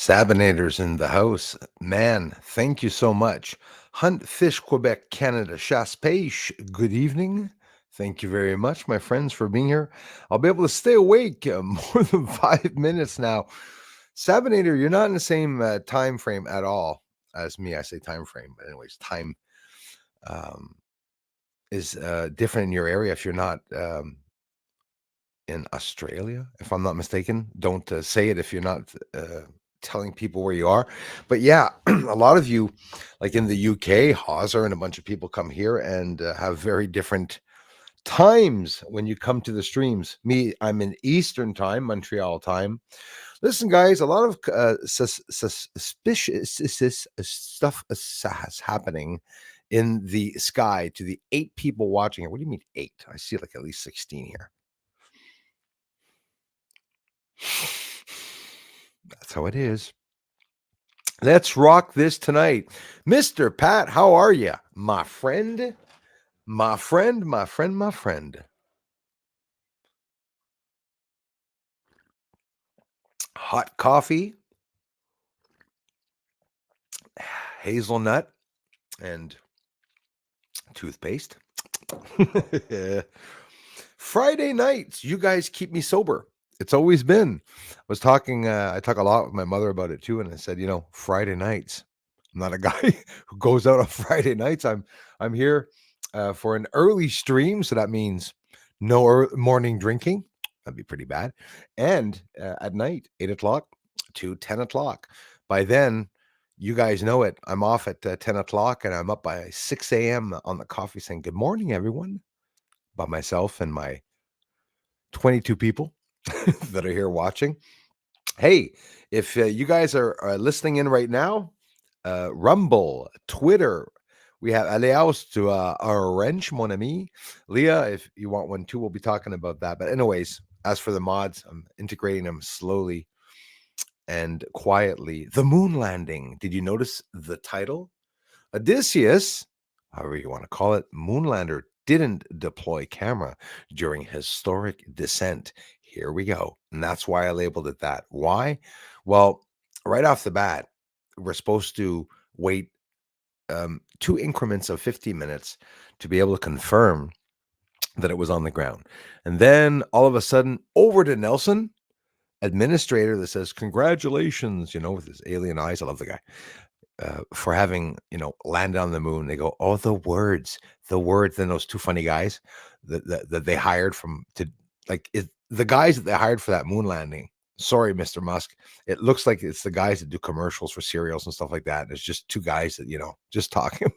Sabinators in the house. Man, thank you so much. Hunt Fish Quebec, Canada. Chasse Pêche, good evening. Thank you very much, my friends, for being here. I'll be able to stay awake more than 5 minutes now. Sabinator, you're not in the same time frame at all as me. I say time frame, but anyways, time um, is different in your area if you're not in Australia, if I'm not mistaken. Don't say it if you're not telling people where you are. But yeah, a lot of you, like in the UK, Hauser and a bunch of people come here and have very different times when you come to the streams. Me, I'm in Eastern time, Montreal time. Listen, guys, a lot of suspicious stuff is happening in the sky to the 8 people watching here. What do you mean 8? I see like at least 16 here. That's how it is. Let's rock this tonight. Mr. Pat, how are you? My friend, my friend, my friend, my friend. Hot coffee, hazelnut, and toothpaste. Friday nights, you guys keep me sober. It's always been. I talk a lot with my mother about it too, and I said, Friday nights. I'm not a guy who goes out on Friday nights. I'm here for an early stream, so that means no morning drinking. That'd be pretty bad. And at night, 8 o'clock to 10 o'clock. By then, you guys know it. I'm off at 10 o'clock, and I'm up by 6 a.m. on the coffee, saying good morning, everyone, by myself and my 22 people that are here watching. Hey, if you guys are listening in right now, Rumble, Twitter, we have Aleaus to Orange, mon ami. Leah, if you want one too, we'll be talking about that. But anyways, as for the mods, I'm integrating them slowly and quietly. The moon landing. Did you notice the title? Odysseus, however you want to call it, Moonlander didn't deploy camera during historic descent. Here we go. And that's why I labeled it that. Why? Well, right off the bat, we're supposed to wait 2 increments of 50 minutes to be able to confirm that it was on the ground. And then all of a sudden, over to Nelson, administrator, that says, congratulations, with his alien eyes. I love the guy. For having landed on the moon. They go, oh, the words. Then those 2 funny guys that they hired the guys that they hired for that moon landing. Sorry, Mr. Musk. It looks like it's the guys that do commercials for cereals and stuff like that. It's just 2 guys that just talking.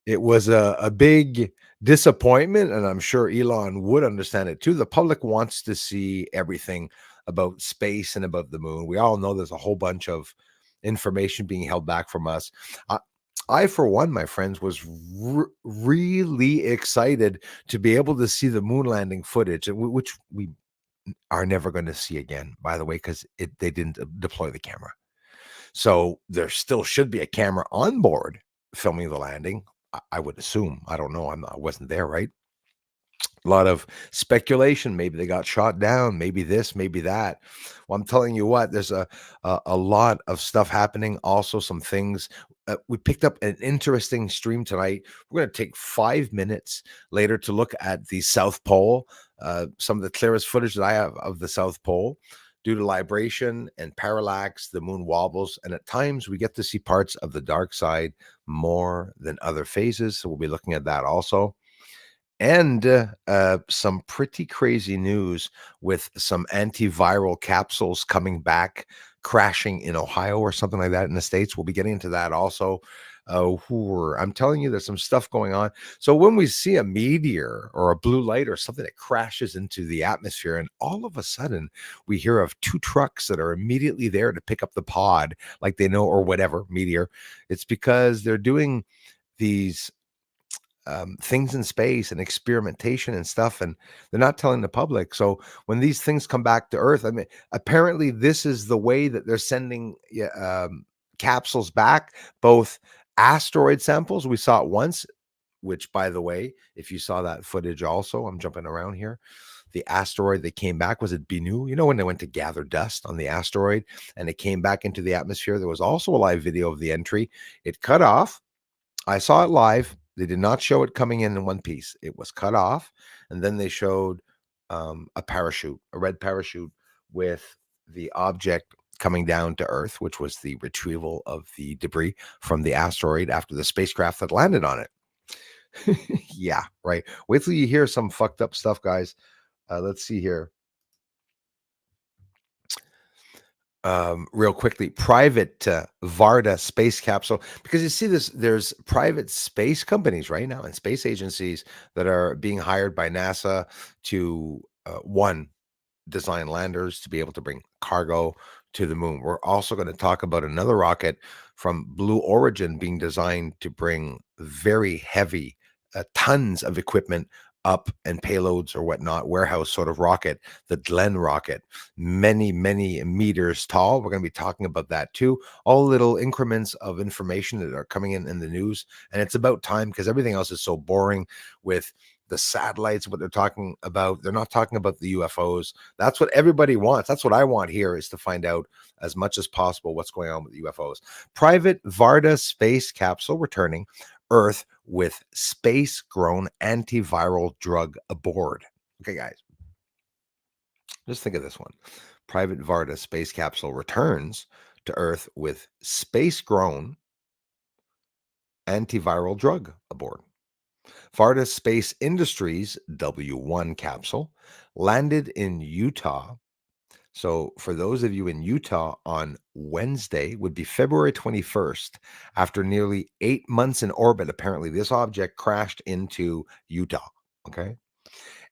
It was a big disappointment, and I'm sure Elon would understand it too. The public wants to see everything about space and about the moon. We all know there's a whole bunch of information being held back from us. I for one, my friends, was really excited to be able to see the moon landing footage, which we are never going to see again, by the way, because they didn't deploy the camera. So there still should be a camera on board filming the landing. I would assume. I don't know. I wasn't there, right? A lot of speculation. Maybe they got shot down. Maybe this, maybe that. Well, I'm telling you what, there's a lot of stuff happening. Also, some things. We picked up an interesting stream tonight. We're going to take 5 minutes later to look at the South Pole. Some of the clearest footage that I have of the South Pole. Due to libration and parallax, the moon wobbles, and at times we get to see parts of the dark side more than other phases. So we'll be looking at that also. And some pretty crazy news with some antiviral capsules coming back, crashing in Ohio or something like that in the States. We'll be getting into that also. I'm telling you, there's some stuff going on. So when we see a meteor or a blue light or something that crashes into the atmosphere, and all of a sudden we hear of 2 trucks that are immediately there to pick up the pod, like they know, or whatever meteor, it's because they're doing these things in space and experimentation and stuff, and they're not telling the public. So when these things come back to Earth, I mean, apparently this is the way that they're sending capsules back, both asteroid samples. We saw it once, which, by the way, if you saw that footage also, I'm jumping around here. the asteroid that came back. Was it Bennu? You know, when they went to gather dust on the asteroid and it came back into the atmosphere, there was also a live video of the entry. It cut off. I saw it live. They did not show it coming in one piece. It was cut off, and then they showed a parachute, a red parachute with the object coming down to Earth, which was the retrieval of the debris from the asteroid after the spacecraft that landed on it. Yeah, right. Wait till you hear some fucked up stuff, guys. Let's see here. Real quickly, private Varda space capsule, because you see this, there's private space companies right now and space agencies that are being hired by NASA to one, design landers to be able to bring cargo to the moon. We're also going to talk about another rocket from Blue Origin being designed to bring very heavy tons of equipment up and payloads or whatnot, warehouse sort of rocket, the Glenn rocket, many, many meters tall. We're going to be talking about that too. All little increments of information that are coming in the news. And it's about time because everything else is so boring with the satellites, what they're talking about. They're not talking about the UFOs. That's what everybody wants. That's what I want here, is to find out as much as possible what's going on with the UFOs. Private Varda space capsule returning Earth with space-grown antiviral drug aboard. Okay, guys, just think of this one. Private Varda space capsule returns to Earth with space-grown antiviral drug aboard. Varda Space Industries W1 capsule landed in Utah. So for those of you in Utah, on Wednesday would be February 21st. After nearly 8 months in orbit, apparently this object crashed into Utah. Okay.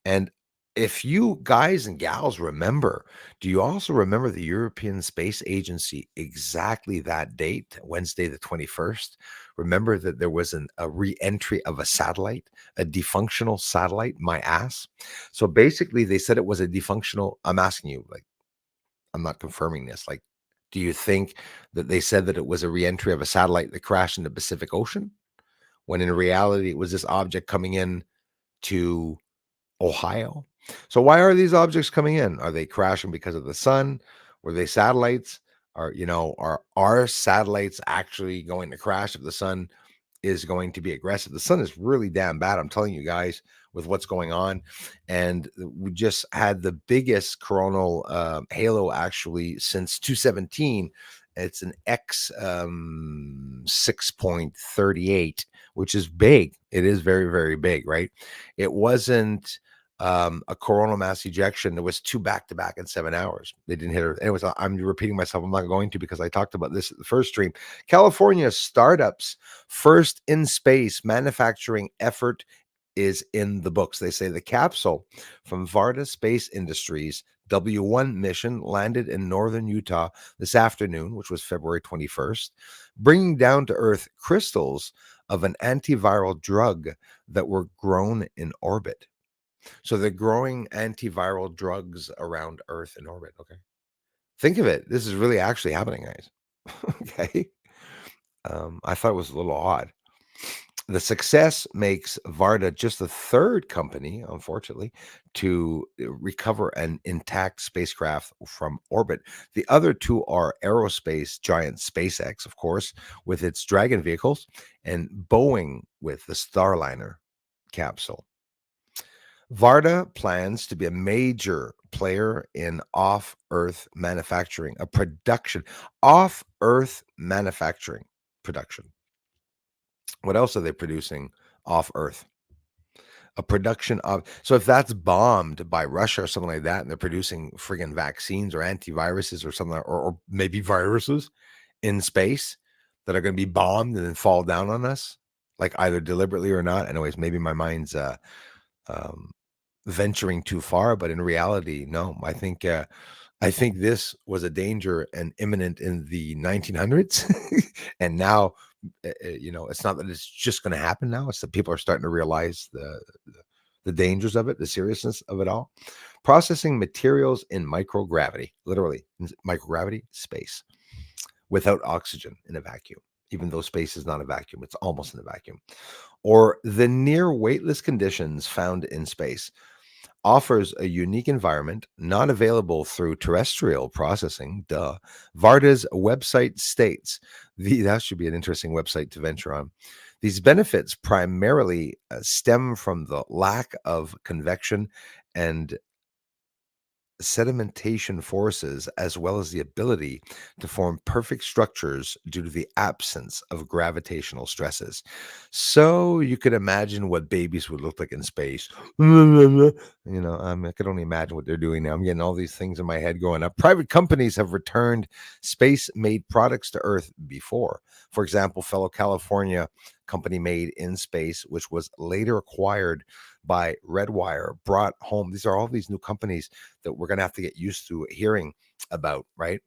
And if you guys and gals remember, do you also remember the European Space Agency exactly that date, Wednesday the 21st? Remember that there was a re-entry of a satellite, a defunctional satellite, my ass. So basically they said it was a defunctional, I'm asking you, like, I'm not confirming this. Like, do you think that they said that it was a re-entry of a satellite that crashed in the Pacific Ocean, when in reality it was this object coming in to Ohio? So why are these objects coming in? Are they crashing because of the sun? Were they satellites? Are our satellites actually going to crash if the sun is going to be aggressive? The sun is really damn bad, I'm telling you guys, with what's going on. And we just had the biggest coronal halo actually since 217. It's an X 6.38, which is big. It is very, very big, right? It wasn't a coronal mass ejection. There was two back-to-back in 7 hours. They didn't hit her. Anyways, I'm repeating myself. I'm not going to, because I talked about this at the first stream. California startups first in space manufacturing effort is in the books. They say the capsule from Varda Space Industries W1 mission landed in northern Utah this afternoon, which was February 21st, bringing down to Earth crystals of an antiviral drug that were grown in orbit. So they're growing antiviral drugs around Earth in orbit. Okay. Think of it. This is really actually happening, guys. Okay. I thought it was a little odd. The success makes Varda just the third company, unfortunately, to recover an intact spacecraft from orbit. The other two are aerospace giant SpaceX, of course, with its Dragon vehicles, and Boeing with the Starliner capsule. Varda plans to be a major player in off-Earth manufacturing, a production, off-Earth manufacturing production. What else are they producing off Earth? A production of, so if that's bombed by Russia or something like that, and they're producing friggin' vaccines or antiviruses or something, or maybe viruses in space that are going to be bombed and then fall down on us, like either deliberately or not. Anyways, maybe my mind's venturing too far, but in reality, no. I think this was a danger and imminent in the 1900s, and now, it's not that it's just going to happen now. It's that people are starting to realize the dangers of it, the seriousness of it all. Processing materials in microgravity, literally in microgravity space, without oxygen in a vacuum, even though space is not a vacuum, it's almost in a vacuum, or the near weightless conditions found in space. offers a unique environment not available through terrestrial processing. Duh. Varda's website states that should be an interesting website to venture on. These benefits primarily stem from the lack of convection and sedimentation forces, as well as the ability to form perfect structures due to the absence of gravitational stresses. So you could imagine what babies would look like in space. I can only imagine what they're doing now. I'm getting all these things in my head going up. Private companies have returned space made products to Earth before. For example, fellow California company Made in Space, which was later acquired by Redwire, brought home. These are all these new companies that we're going to have to get used to hearing about, right?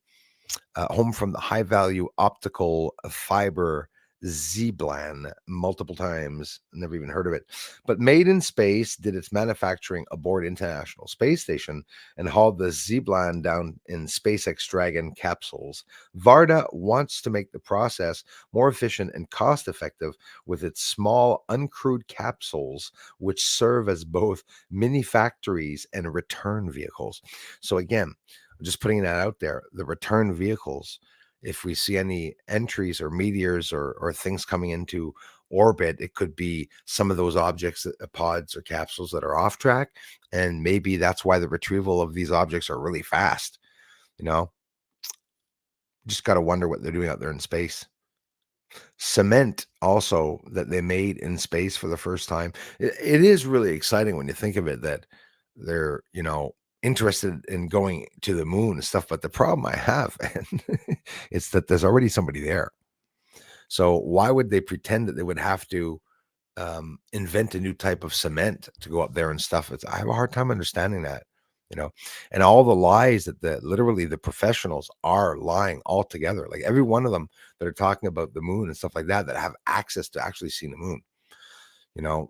Home from the high value optical fiber Zeblan multiple times. Never even heard of it. But Made in Space did its manufacturing aboard International Space Station and hauled the Zeblan down in SpaceX Dragon capsules. Varda wants to make the process more efficient and cost effective with its small, uncrewed capsules, which serve as both mini factories and return vehicles. So, again, just putting that out there, the return vehicles, if we see any entries or meteors or things coming into orbit, it could be some of those objects, pods or capsules that are off track. And maybe that's why the retrieval of these objects are really fast. You know, just got to wonder what they're doing out there in space. Cement also that they made in space for the first time. It is really exciting when you think of it that they're, interested in going to the moon and stuff. But the problem I have is that there's already somebody there. So why would they pretend that they would have to invent a new type of cement to go up there and stuff? I have a hard time understanding that, you know, and all the lies that literally the professionals are lying altogether. Like every one of them that are talking about the moon and stuff like that have access to actually seeing the moon.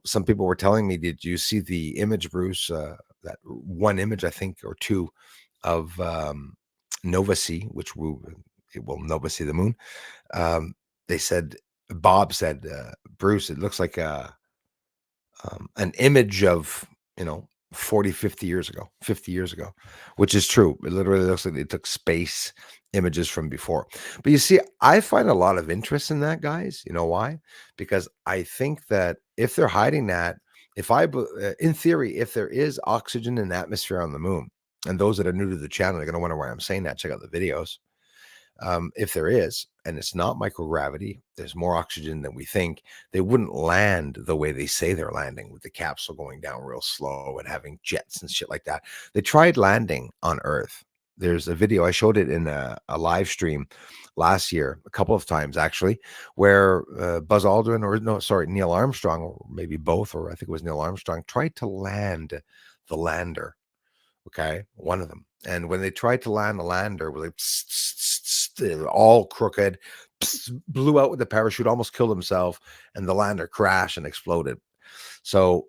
Some people were telling me, did you see the image, Bruce? That one image, I think, or two of Nova C, it will Nova C the moon. They said, Bob said, Bruce, it looks like an image of, 40, 50 years ago, 50 years ago, which is true. It literally looks like they took space images from before. But you see, I find a lot of interest in that, guys. You know why? Because I think that if they're hiding that, in theory, if there is oxygen in the atmosphere on the moon, and those that are new to the channel are going to wonder why I'm saying that, check out the videos. If there is, and it's not microgravity, there's more oxygen than we think, they wouldn't land the way they say they're landing, with the capsule going down real slow and having jets and shit like that. They tried landing on Earth. There's a video, I showed it in a live stream last year, a couple of times actually, where Buzz Aldrin, or no, sorry, Neil Armstrong, or maybe both, or I think it was Neil Armstrong, tried to land the lander. Okay, one of them. And when they tried to land the lander, it was like all crooked, blew out with the parachute, almost killed himself, and the lander crashed and exploded. So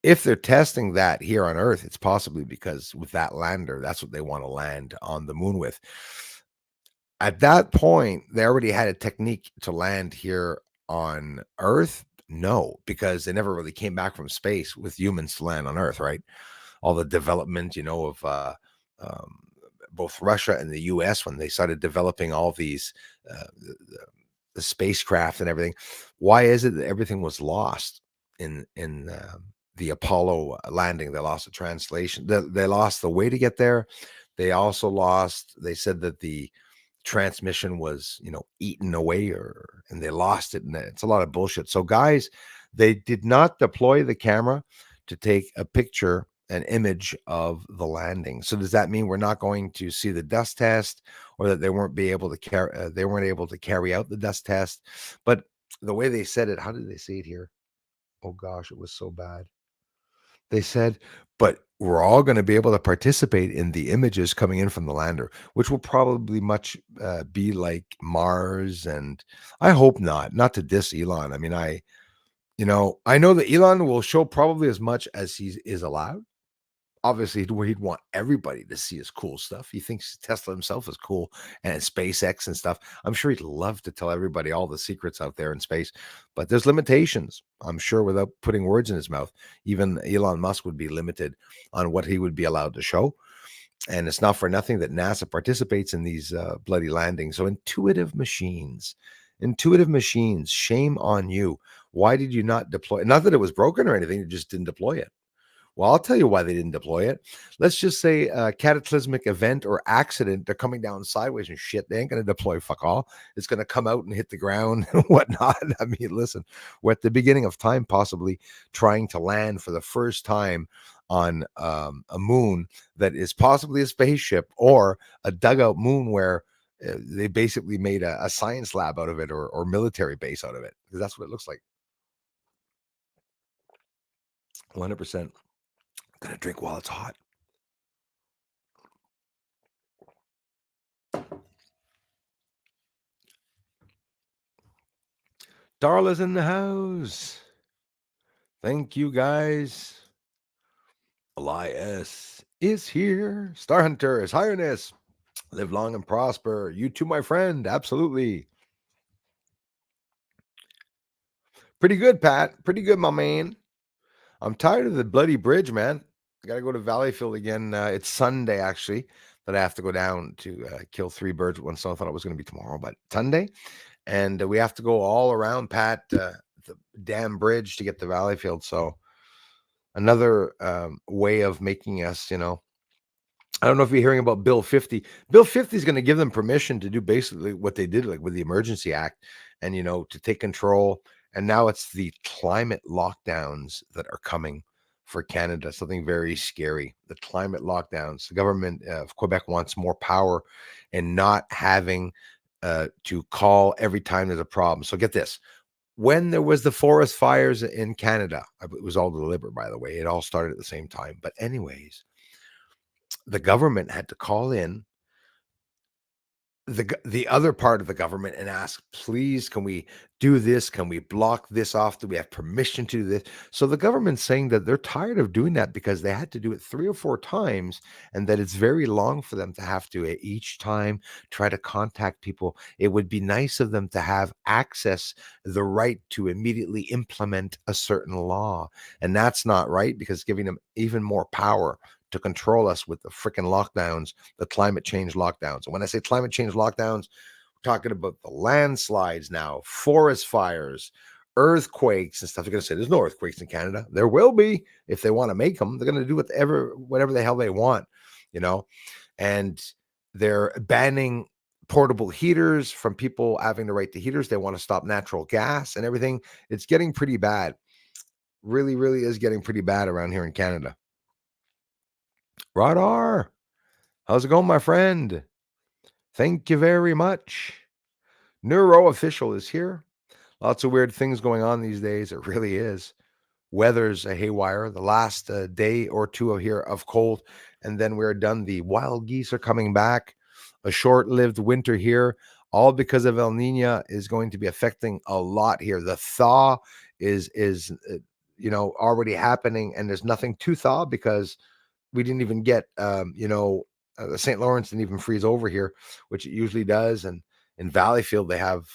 if they're testing that here on Earth, it's possibly because with that lander, that's what they want to land on the moon with. At that point, they already had a technique to land here on Earth. No, because they never really came back from space with humans to land on Earth, right? All the development, of um, both Russia and the U.S. when they started developing all these the spacecraft and everything. Why is it that everything was lost in the Apollo landing? They lost the translation. They lost the way to get there. They also lost. They said that the transmission was, eaten away, and they lost it, and it's a lot of bullshit. So, guys, they did not deploy the camera to take a picture, an image of the landing. So does that mean we're not going to see the dust test, or that they weren't able to carry out the dust test? But the way they said it, how did they say it here? Oh gosh, it was so bad. They said, but we're all going to be able to participate in the images coming in from the lander, which will probably much be like Mars. And I hope not to diss Elon. I mean, I know that Elon will show probably as much as he is allowed. obviously he'd want everybody to see his cool stuff. He thinks Tesla himself is cool, and SpaceX and stuff. I'm sure he'd love to tell everybody all the secrets out there in space, but there's limitations. I'm sure without putting words in his mouth, even Elon Musk would be limited on what he would be allowed to show. And it's not for nothing that NASA participates in these bloody landings. So intuitive machines, shame on you. Why did you not deploy? Not that it was broken or anything, you just didn't deploy it. Well, I'll tell you why they didn't deploy it. Let's just say a cataclysmic event or accident. They're coming down sideways and shit. They ain't going to deploy fuck all. It's going to come out and hit the ground and whatnot. I mean, listen, we're at the beginning of time, possibly trying to land for the first time on a moon that is possibly a spaceship or a dugout moon where they basically made a science lab out of it or military base out of it, because that's what it looks like. 100%. Gonna drink while it's hot. Darla's in the house. Thank you, guys. Elias is here. Star Hunter is highness. Live long and prosper. You too, my friend. Absolutely. Pretty good, Pat. Pretty good, my man. I'm tired of the bloody bridge, man. I got to go to Valleyfield again. It's Sunday, actually, that I have to go down to kill 3 birds with one stone. I thought it was going to be tomorrow, but Sunday. And we have to go all around, Pat, the damn bridge to get to Valleyfield. So another way of making us, I don't know if you're hearing about Bill 50. Bill 50 is going to give them permission to do basically what they did like with the Emergency Act and, to take control. And now it's the climate lockdowns that are coming for Canada, something very scary. The climate lockdowns. The government of Quebec wants more power and not having to call every time there's a problem. So get this. When there was the forest fires in Canada, it was all deliberate, by the way. It all started at the same time. But anyways, the government had to call in the other part of the government and ask, please, can we do this? Can we block this off? Do we have permission to do this? So the government's saying that they're tired of doing that because they had to do it 3 or 4 times and that it's very long for them to have to each time try to contact people. It would be nice of them to have access, the right to immediately implement a certain law. And that's not right because it's giving them even more power to control us with the freaking lockdowns, the climate change lockdowns. And when I say climate change lockdowns, we're talking about the landslides now, forest fires, earthquakes and stuff. They're going to say there's no earthquakes in Canada. There will be if they want to make them. They're going to do whatever the hell they want, and they're banning portable heaters from people having the right to heaters. They want to stop natural gas and everything. It's getting pretty bad. Really, really is getting pretty bad around here in Canada. Radar, how's it going, my friend? Thank you very much. Neuro Official is here. Lots of weird things going on these days. It really is. Weather's a haywire. The last day or two of here of cold, and then we're done. The wild geese are coming back. A short-lived winter here, all because of El Nino is going to be affecting a lot here. The thaw is already happening, and there's nothing to thaw because we didn't even get, the St. Lawrence didn't even freeze over here, which it usually does. And in Valleyfield, they have,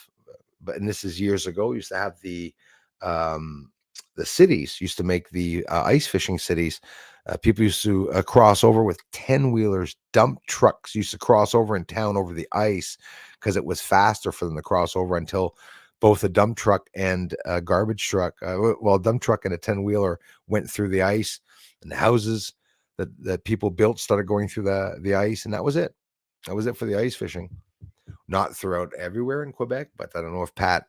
and this is years ago, used to have the cities used to make the ice fishing cities. People used to cross over with 10-wheelers, dump trucks used to cross over in town over the ice because it was faster for them to cross over until both a dump truck and a garbage truck, a dump truck and a 10-wheeler went through the ice, and the houses that people built started going through the ice, and that was it. That was it for the ice fishing. Not throughout everywhere in Quebec, but I don't know if, Pat,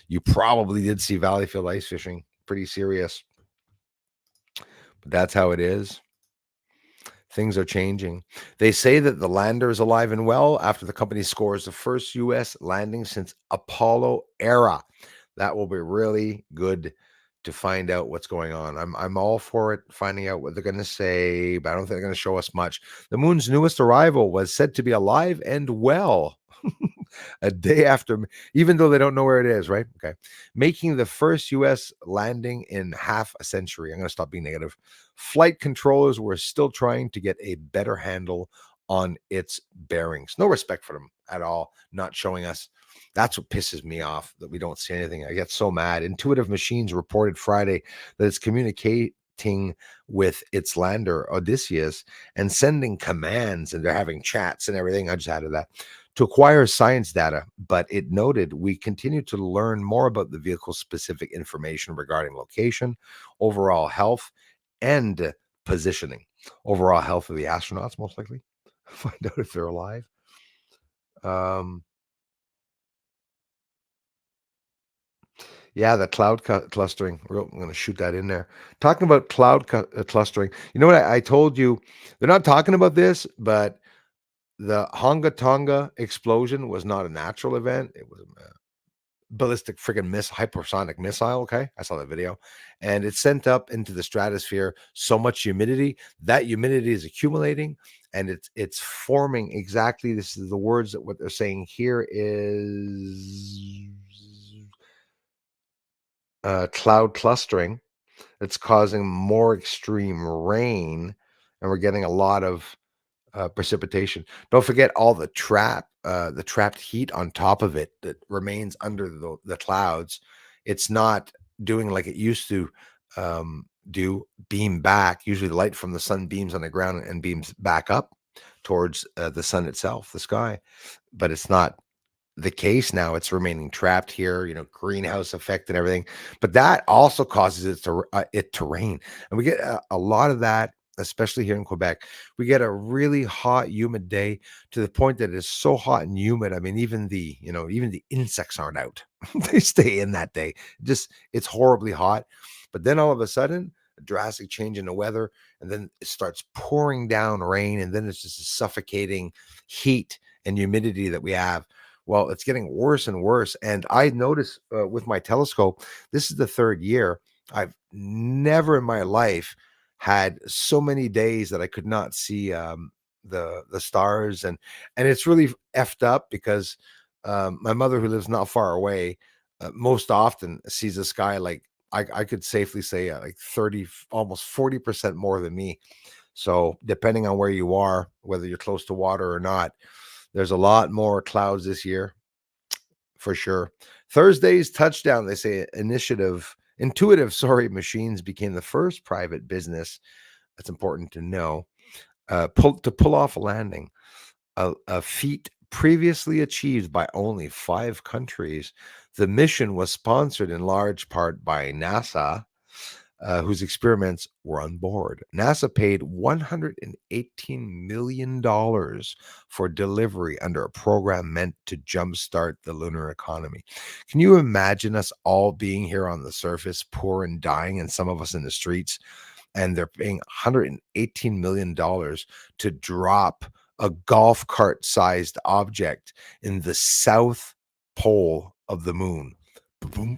you probably did see Valleyfield ice fishing. Pretty serious. But that's how it is. Things are changing. They say that the lander is alive and well after the company scores the first U.S. landing since Apollo era. That will be really good to find out what's going on. I'm all for it, finding out what they're going to say, but I don't think they're going to show us much. The moon's newest arrival was said to be alive and well. a day after, even though they don't know where it is, right? Okay. Making the first US landing in half a century. I'm going to stop being negative. Flight controllers were still trying to get a better handle on its bearings. No respect for them at all, not showing us. That's what pisses me off, that we don't see anything. I get so mad. Intuitive Machines reported Friday that it's communicating with its lander Odysseus and sending commands, and they're having chats and everything. I just added that to acquire science data, but it noted we continue to learn more about the vehicle's specific information regarding location, overall health, and positioning. Overall health of the astronauts, most likely. Find out if they're alive. Um, Yeah, the cloud clustering. I'm going to shoot that in there. Talking about cloud clustering. You know what? I told you they're not talking about this, but the Honga Tonga explosion was not a natural event. It was a ballistic friggin' hypersonic missile. Okay. I saw that video. And it sent up into the stratosphere so much humidity. That humidity is accumulating and it's forming exactly. This is the words that what they're saying here is cloud clustering that's causing more extreme rain, and we're getting a lot of precipitation. Don't forget all the trapped heat on top of it that remains under the clouds. It's not doing like it used to do, beam back. Usually, the light from the sun beams on the ground and beams back up towards the sun itself, the sky. But it's not the case now. It's remaining trapped here, greenhouse effect and everything, but that also causes it to rain, and we get a lot of that, especially here in Quebec. We get a really hot humid day, to the point that it's so hot and humid. I mean, even the insects aren't out. They stay in that day. Just, it's horribly hot, but then all of a sudden, a drastic change in the weather, and then it starts pouring down rain, and then it's just a suffocating heat and humidity that we have. Well, it's getting worse and worse. And I notice with my telescope, this is the third year. I've never in my life had so many days that I could not see the stars, and it's really effed up because my mother, who lives not far away, most often sees the sky like I could safely say like 30, almost 40% more than me. So depending on where you are, whether you're close to water or not, there's a lot more clouds this year for sure. Thursday's touchdown, they say, intuitive, sorry, machines became the first private business. That's important to know. To pull off a landing, a feat previously achieved by only 5 countries. The mission was sponsored in large part by NASA, whose experiments were on board. NASA paid $118 million for delivery under a program meant to jumpstart the lunar economy. Can you imagine us all being here on the surface, poor and dying, and some of us in the streets, and they're paying $118 million to drop a golf cart sized object in the south pole of the moon? Boom,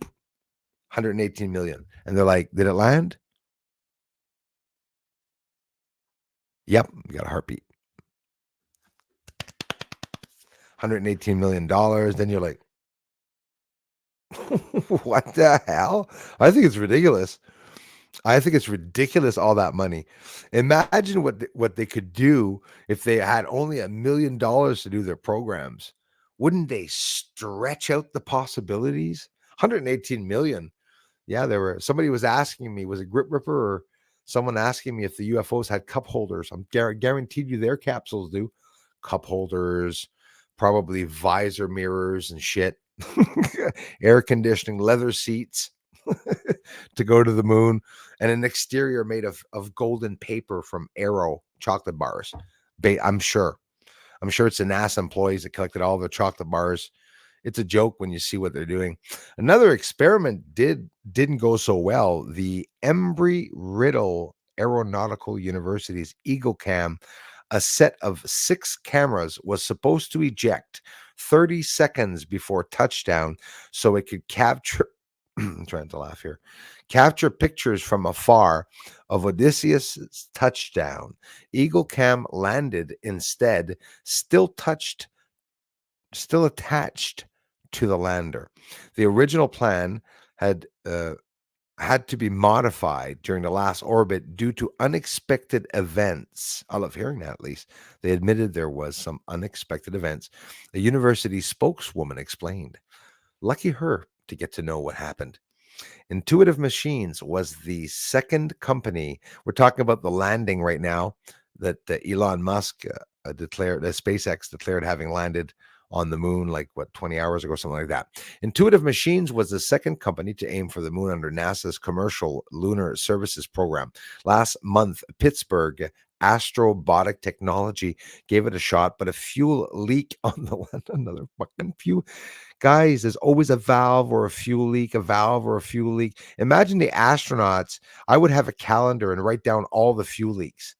118 million. And they're like, did it land? Yep, we got a heartbeat. $118 million. Then you're like, what the hell? I think it's ridiculous. I think it's ridiculous, all that money. Imagine what they could do if they had only $1 million to do their programs. Wouldn't they stretch out the possibilities? 118 million. Yeah, somebody was asking me, was it Grip Ripper or someone asking me if the UFOs had cup holders? I'm guaranteed you their capsules do. Cup holders, probably visor mirrors and shit, air conditioning, leather seats to go to the moon, and an exterior made of golden paper from Aero chocolate bars. I'm sure. I'm sure it's the NASA employees that collected all the chocolate bars. It's a joke when you see what they're doing. Another experiment didn't go so well. The Embry-Riddle Aeronautical University's Eagle Cam, a set of 6 cameras, was supposed to eject 30 seconds before touchdown so it could capture I'm trying to laugh here. Capture pictures from afar of Odysseus' touchdown. Eagle Cam landed instead, still touched still attached to the lander. The original plan had had to be modified during the last orbit due to unexpected events. I love hearing that, at least. They admitted there was some unexpected events. A university spokeswoman explained. Lucky her to get to know what happened. Intuitive Machines was the second company. We're talking about the landing right now that Elon Musk declared, that SpaceX declared having landed on the moon like what 20 hours ago, something like that. Intuitive Machines was the second company to aim for the moon under NASA's Commercial Lunar Services Program. Last month, Pittsburgh Astrobotic Technology gave it a shot, but a fuel leak on the land, another fucking fuel. Guys, there's always a valve or a fuel leak, a valve or a fuel leak. Imagine the astronauts. I would have a calendar and write down all the fuel leaks.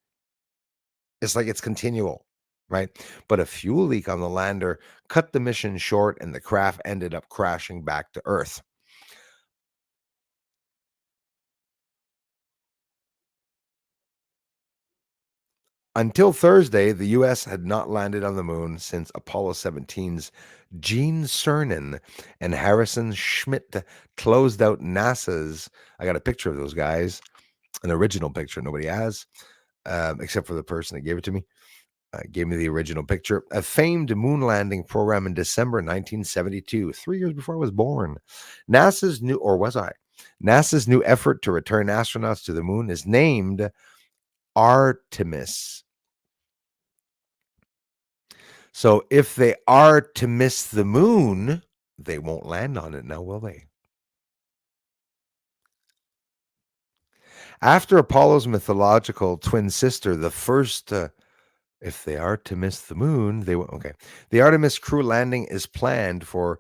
It's like it's continual, right? But a fuel leak on the lander cut the mission short and the craft ended up crashing back to Earth. Until Thursday, the US had not landed on the moon since Apollo 17's Gene Cernan and Harrison Schmitt closed out NASA's. I got a picture of those guys, an original picture nobody has, except for the person that gave it to me. Gave me the original picture. A famed moon landing program in December 1972, 3 years before I was born. NASA's new, or was I? NASA's new effort to return astronauts to the moon is named Artemis. So if they are to miss the moon, they won't land on it now, will they? After Apollo's mythological twin sister, the first, if they are to miss the moon, they will. Okay. The Artemis crew landing is planned for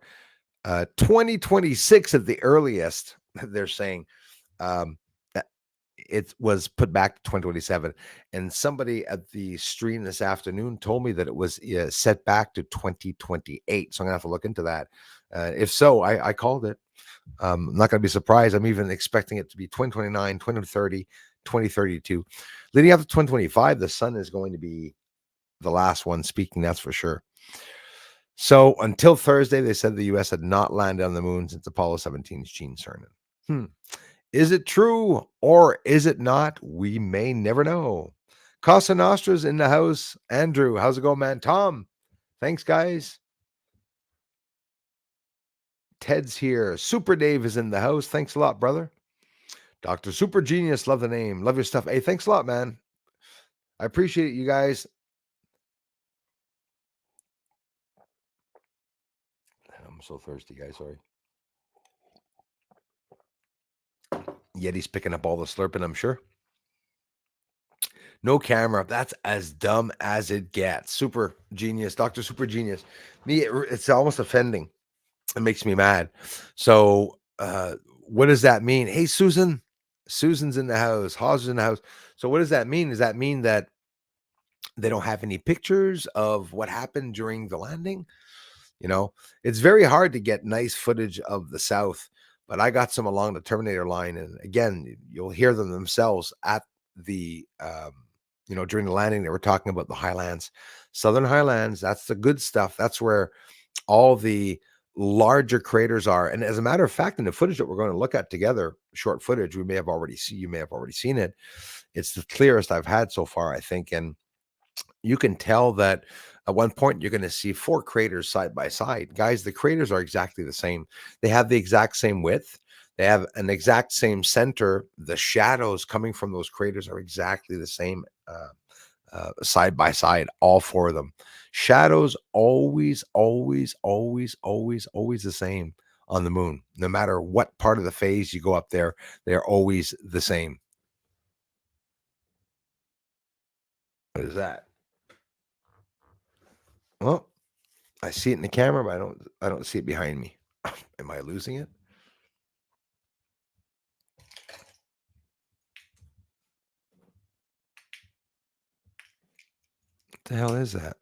2026 at the earliest. They're saying that it was put back to 2027. And somebody at the stream this afternoon told me that it was set back to 2028. So I'm going to have to look into that. If so, I called it. I'm not going to be surprised. I'm even expecting it to be 2029, 2030, 2032. Leading up to 2025, the sun is going to be the last one speaking, that's for sure. So until Thursday, they said the U.S. had not landed on the moon since Apollo 17's Gene Cernan. Is it true or is it not? We may never know. Casa Nostra's in the house. Andrew, how's it going, man? Tom, thanks, guys. Ted's here. Super Dave is in the house. Thanks a lot, brother. Dr. Super Genius, love the name. Love your stuff. Hey, thanks a lot, man. I appreciate it, you guys. I'm so thirsty, guys. Sorry. Yeti's picking up all the slurping, I'm sure. No camera. That's as dumb as it gets. Super Genius. Dr. Super Genius. Me, it's almost offending. It makes me mad. So, what does that mean? Hey, Susan. Susan's in the house. Hawes is in the house. So, what does that mean? Does that mean that they don't have any pictures of what happened during the landing? You know, it's very hard to get nice footage of the South, but I got some along the Terminator line. And again, you'll hear them themselves at the, during the landing. They were talking about the Highlands, Southern Highlands. That's the good stuff. That's where all the larger craters are. And as a matter of fact, in the footage that we're going to look at together, short footage, you may have already seen it. It's the clearest I've had so far, I think. And you can tell that at one point you're going to see 4 craters side by side. Guys, the craters are exactly the same. They have the exact same width. They have an exact same center. The shadows coming from those craters are exactly the same side by side, all 4 of them. Shadows always, always, always, always, always the same on the moon. No matter what part of the phase you go up there, they're always the same. What is that? Well, I see it in the camera, but I don't see it behind me. Am I losing it? What the hell is that?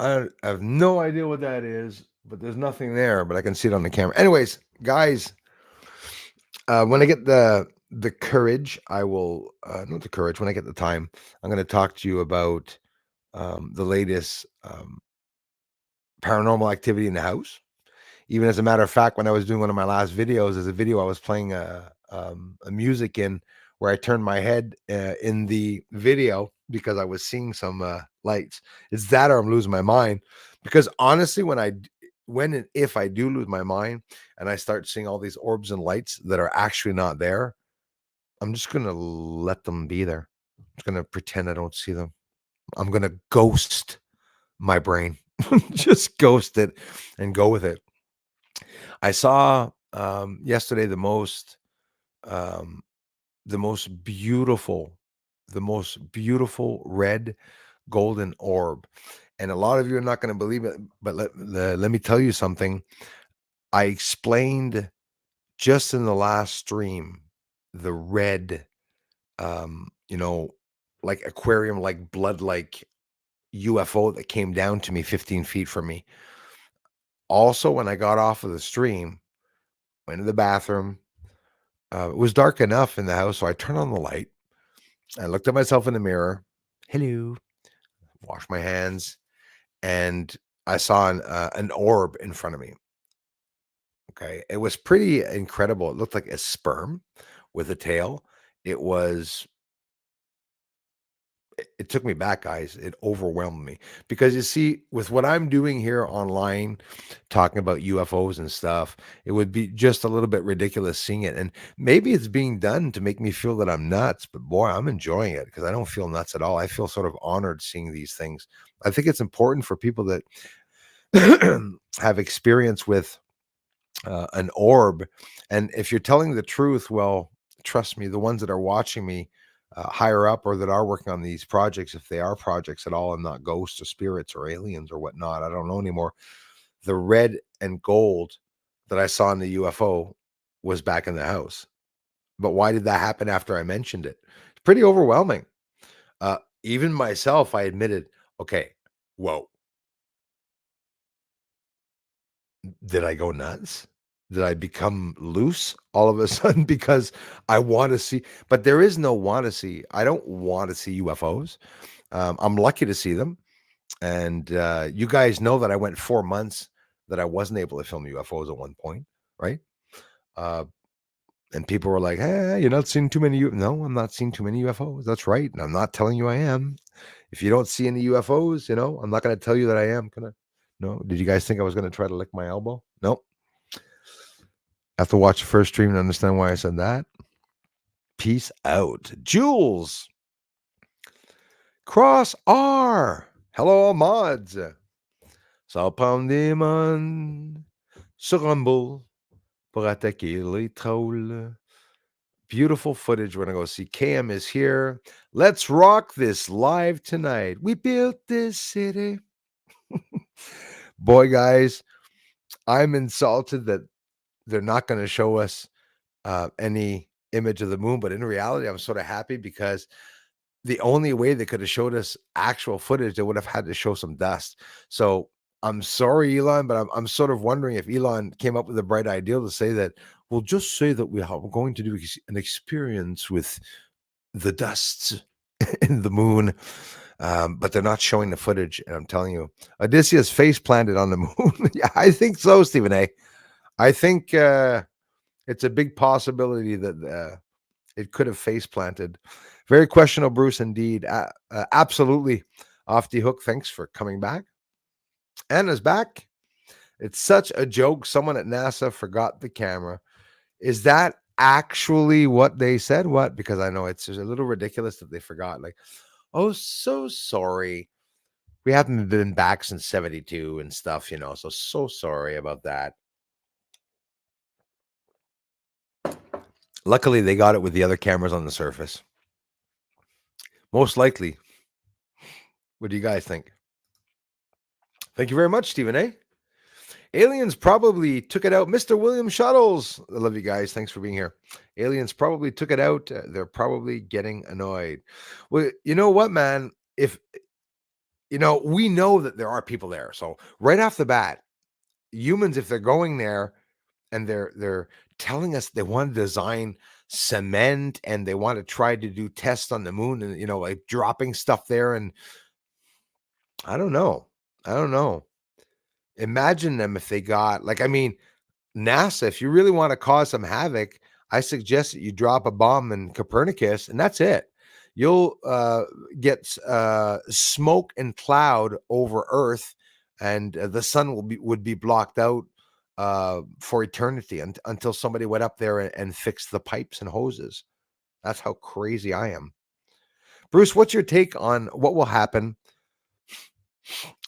I have no idea what that is, but there's nothing there, but I can see it on the camera. Anyways, guys, when I get the courage, I will not the courage, when I get the time, I'm going to talk to you about the latest paranormal activity in the house. Even as a matter of fact, when I was doing one of my last videos, there's a video I was playing a music in where I turned my head in the video because I was seeing some lights. It's that or I'm losing my mind. Because honestly, when and if I do lose my mind and I start seeing all these orbs and lights that are actually not there, I'm just gonna let them be there. I'm just gonna pretend I don't see them. I'm gonna ghost my brain. Just ghost it and go with it. I saw yesterday um, the most beautiful red golden orb, and a lot of you are not going to believe it. But let me tell you something. I explained just in the last stream the red, you know, like aquarium, like blood, like UFO that came down to me 15 feet from me. Also, when I got off of the stream, went to the bathroom. It was dark enough in the house, so I turned on the light. I looked at myself in the mirror. Hello. Washed my hands, and I saw an orb in front of me. Okay, it was pretty incredible. It looked like a sperm with a tail. It was it took me back, guys. It overwhelmed me because you see, with what I'm doing here online, talking about UFOs and stuff, it would be just a little bit ridiculous seeing it. And maybe it's being done to make me feel that I'm nuts, but boy, I'm enjoying it because I don't feel nuts at all. I feel sort of honored seeing these things. I think it's important for people that have experience with an orb. And if you're telling the truth, well, trust me, the ones that are watching me higher up or that are working on these projects, if they are projects at all and not ghosts or spirits or aliens or whatnot, I don't know anymore. The red and gold that I saw in the UFO was back in the house. But why did that happen after I mentioned it? It's pretty overwhelming. Even myself, I admitted, okay, whoa, did I go nuts? Did I become loose all of a sudden because I want to see? But there is no want to see. I don't want to see UFOs. I'm lucky to see them. And you guys know that I went 4 months that I wasn't able to film UFOs at one point, right? Uh, and people were like, "Hey, you're not seeing too many." No, I'm not seeing too many UFOs. That's right. And I'm not telling you I am. If you don't see any UFOs, I'm not going to tell you that I am. Gonna. No. Did you guys think I was going to try to lick my elbow? No. Have to watch the first stream to understand why I said that. Peace out. Jules. Cross R. Hello, mods. Ça prend des man se rumble pour attaquer les trolls. Beautiful footage. We're going to go see KM is here. Let's rock this live tonight. We built this city. Boy, guys, I'm insulted that they're not going to show us any image of the moon. But in reality, I'm sort of happy because the only way they could have showed us actual footage, they would have had to show some dust. So I'm sorry, Elon, but I'm sort of wondering if Elon came up with a bright idea to say that we'll just say that we're going to do an experience with the dust in the moon, but they're not showing the footage. And I'm telling you, Odysseus face planted on the moon. Yeah, I think so, Stephen A. I think it's a big possibility that it could have face planted. Very questionable, Bruce, indeed. Absolutely off the hook. Thanks for coming back. Anna's back. It's such a joke. Someone at NASA forgot the camera. Is that actually what they said? What? Because I know it's just a little ridiculous that they forgot. Like, oh, so sorry. We haven't been back since 72 and stuff, so sorry about that. Luckily, they got it with the other cameras on the surface. Most likely. What do you guys think? Thank you very much, Stephen A. Aliens probably took it out. Mr. William Shuttles. I love you guys. Thanks for being here. Aliens probably took it out. They're probably getting annoyed. Well, you know what, man? If we know that there are people there. So right off the bat, humans, if they're going there and they're telling us they want to design cement and they want to try to do tests on the moon and like dropping stuff there, and I don't know. I don't know. Imagine them if they got like, I mean, NASA, if you really want to cause some havoc, I suggest that you drop a bomb in Copernicus and that's it. You'll get smoke and cloud over Earth, and the sun would be blocked out for eternity until somebody went up there and fixed the pipes and hoses. That's how crazy I am. Bruce, what's your take on what will happen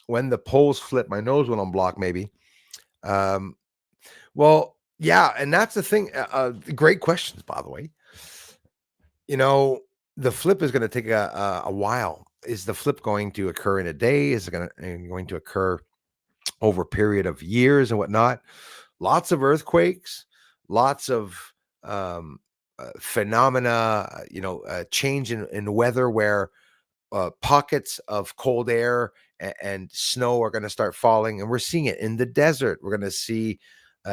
when the poles flip? My nose went on block, maybe. Um, well, yeah, and that's the thing. Great questions, by the way. You know, the flip is going to take a while. Is the flip going to occur in a day? Is it going to occur over a period of years and whatnot? Lots of earthquakes, lots of phenomena. Change in weather where pockets of cold air and snow are going to start falling, and we're seeing it in the desert. We're going to see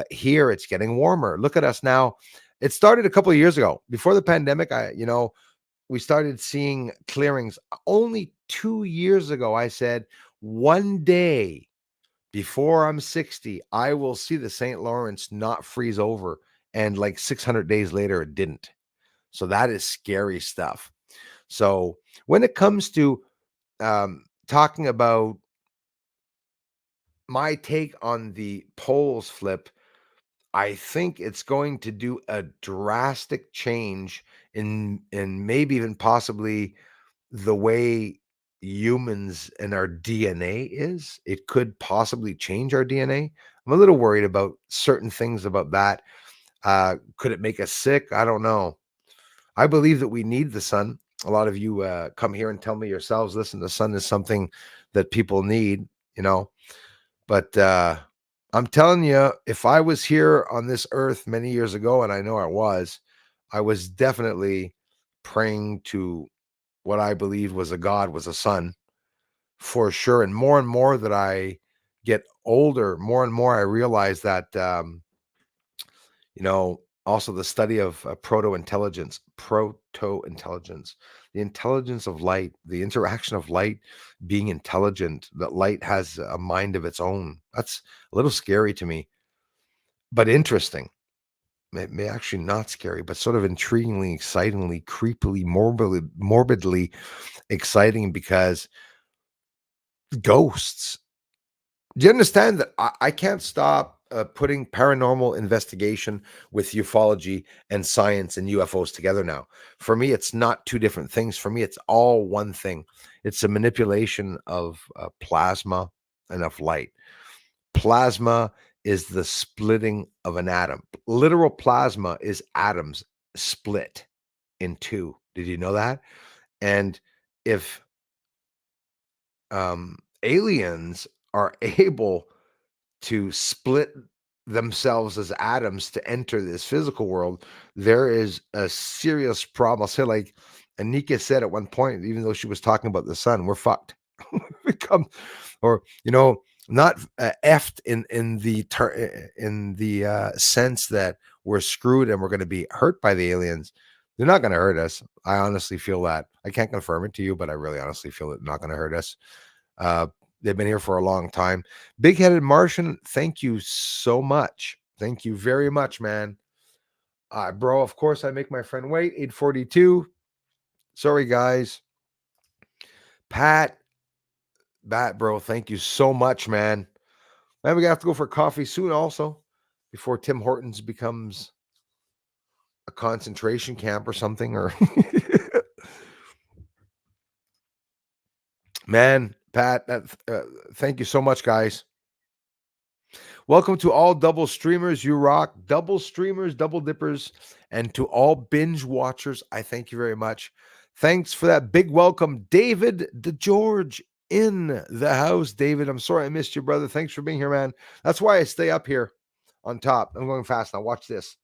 here it's getting warmer. Look at us now. It started a couple of years ago before the pandemic. We started seeing clearings only 2 years ago. I said, one day before I'm 60, I will see the St. Lawrence not freeze over. And like 600 days later, it didn't. So that is scary stuff. So when it comes to talking about my take on the polls flip, I think it's going to do a drastic change in maybe even possibly the way humans and our DNA is. It could possibly change our DNA. I'm a little worried about certain things about that. Could it make us sick? I don't know. I believe that we need the sun. A lot of you come here and tell me yourselves, listen, the sun is something that people need, you know. But I'm telling you, if I was here on this earth many years ago, and I know I was definitely praying to what I believed was a God, was a sun, for sure. And more that I get older, more and more I realize that also the study of proto-intelligence, the intelligence of light, the interaction of light being intelligent, that light has a mind of its own. That's a little scary to me, but interesting. May actually not scary, but sort of intriguingly, excitingly, creepily, morbidly exciting, because ghosts. Do you understand that I can't stop putting paranormal investigation with ufology and science and UFOs together now? For me, it's not two different things. For me, it's all one thing. It's a manipulation of plasma and of light. Plasma is the splitting of an atom. Literal plasma is atoms split in two. Did you know that? And if aliens are able to split themselves as atoms to enter this physical world, there is a serious problem. I'll say, like Anika said at one point, even though she was talking about the sun, we're fucked. Become, or not effed in the sense that we're screwed and we're going to be hurt by the aliens. They're not going to hurt us. I honestly feel that. I can't confirm it to you, but I really honestly feel it not going to hurt us. They've been here for a long time. Big-headed Martian, thank you so much. Thank you very much, man. Bro, of course I make my friend wait. 842. Sorry, guys. Pat, bro, thank you so much, man. Man, we have to go for coffee soon also, before Tim Hortons becomes a concentration camp or something. Or man, Pat, thank you so much, guys. Welcome to all double streamers. You rock. Double streamers, double dippers, and to all binge watchers, I thank you very much. Thanks for that big welcome, David DeGeorge in the house. David, I'm sorry I missed you, brother. Thanks for being here, man. That's why I stay up here on top. I'm going fast now. Watch this.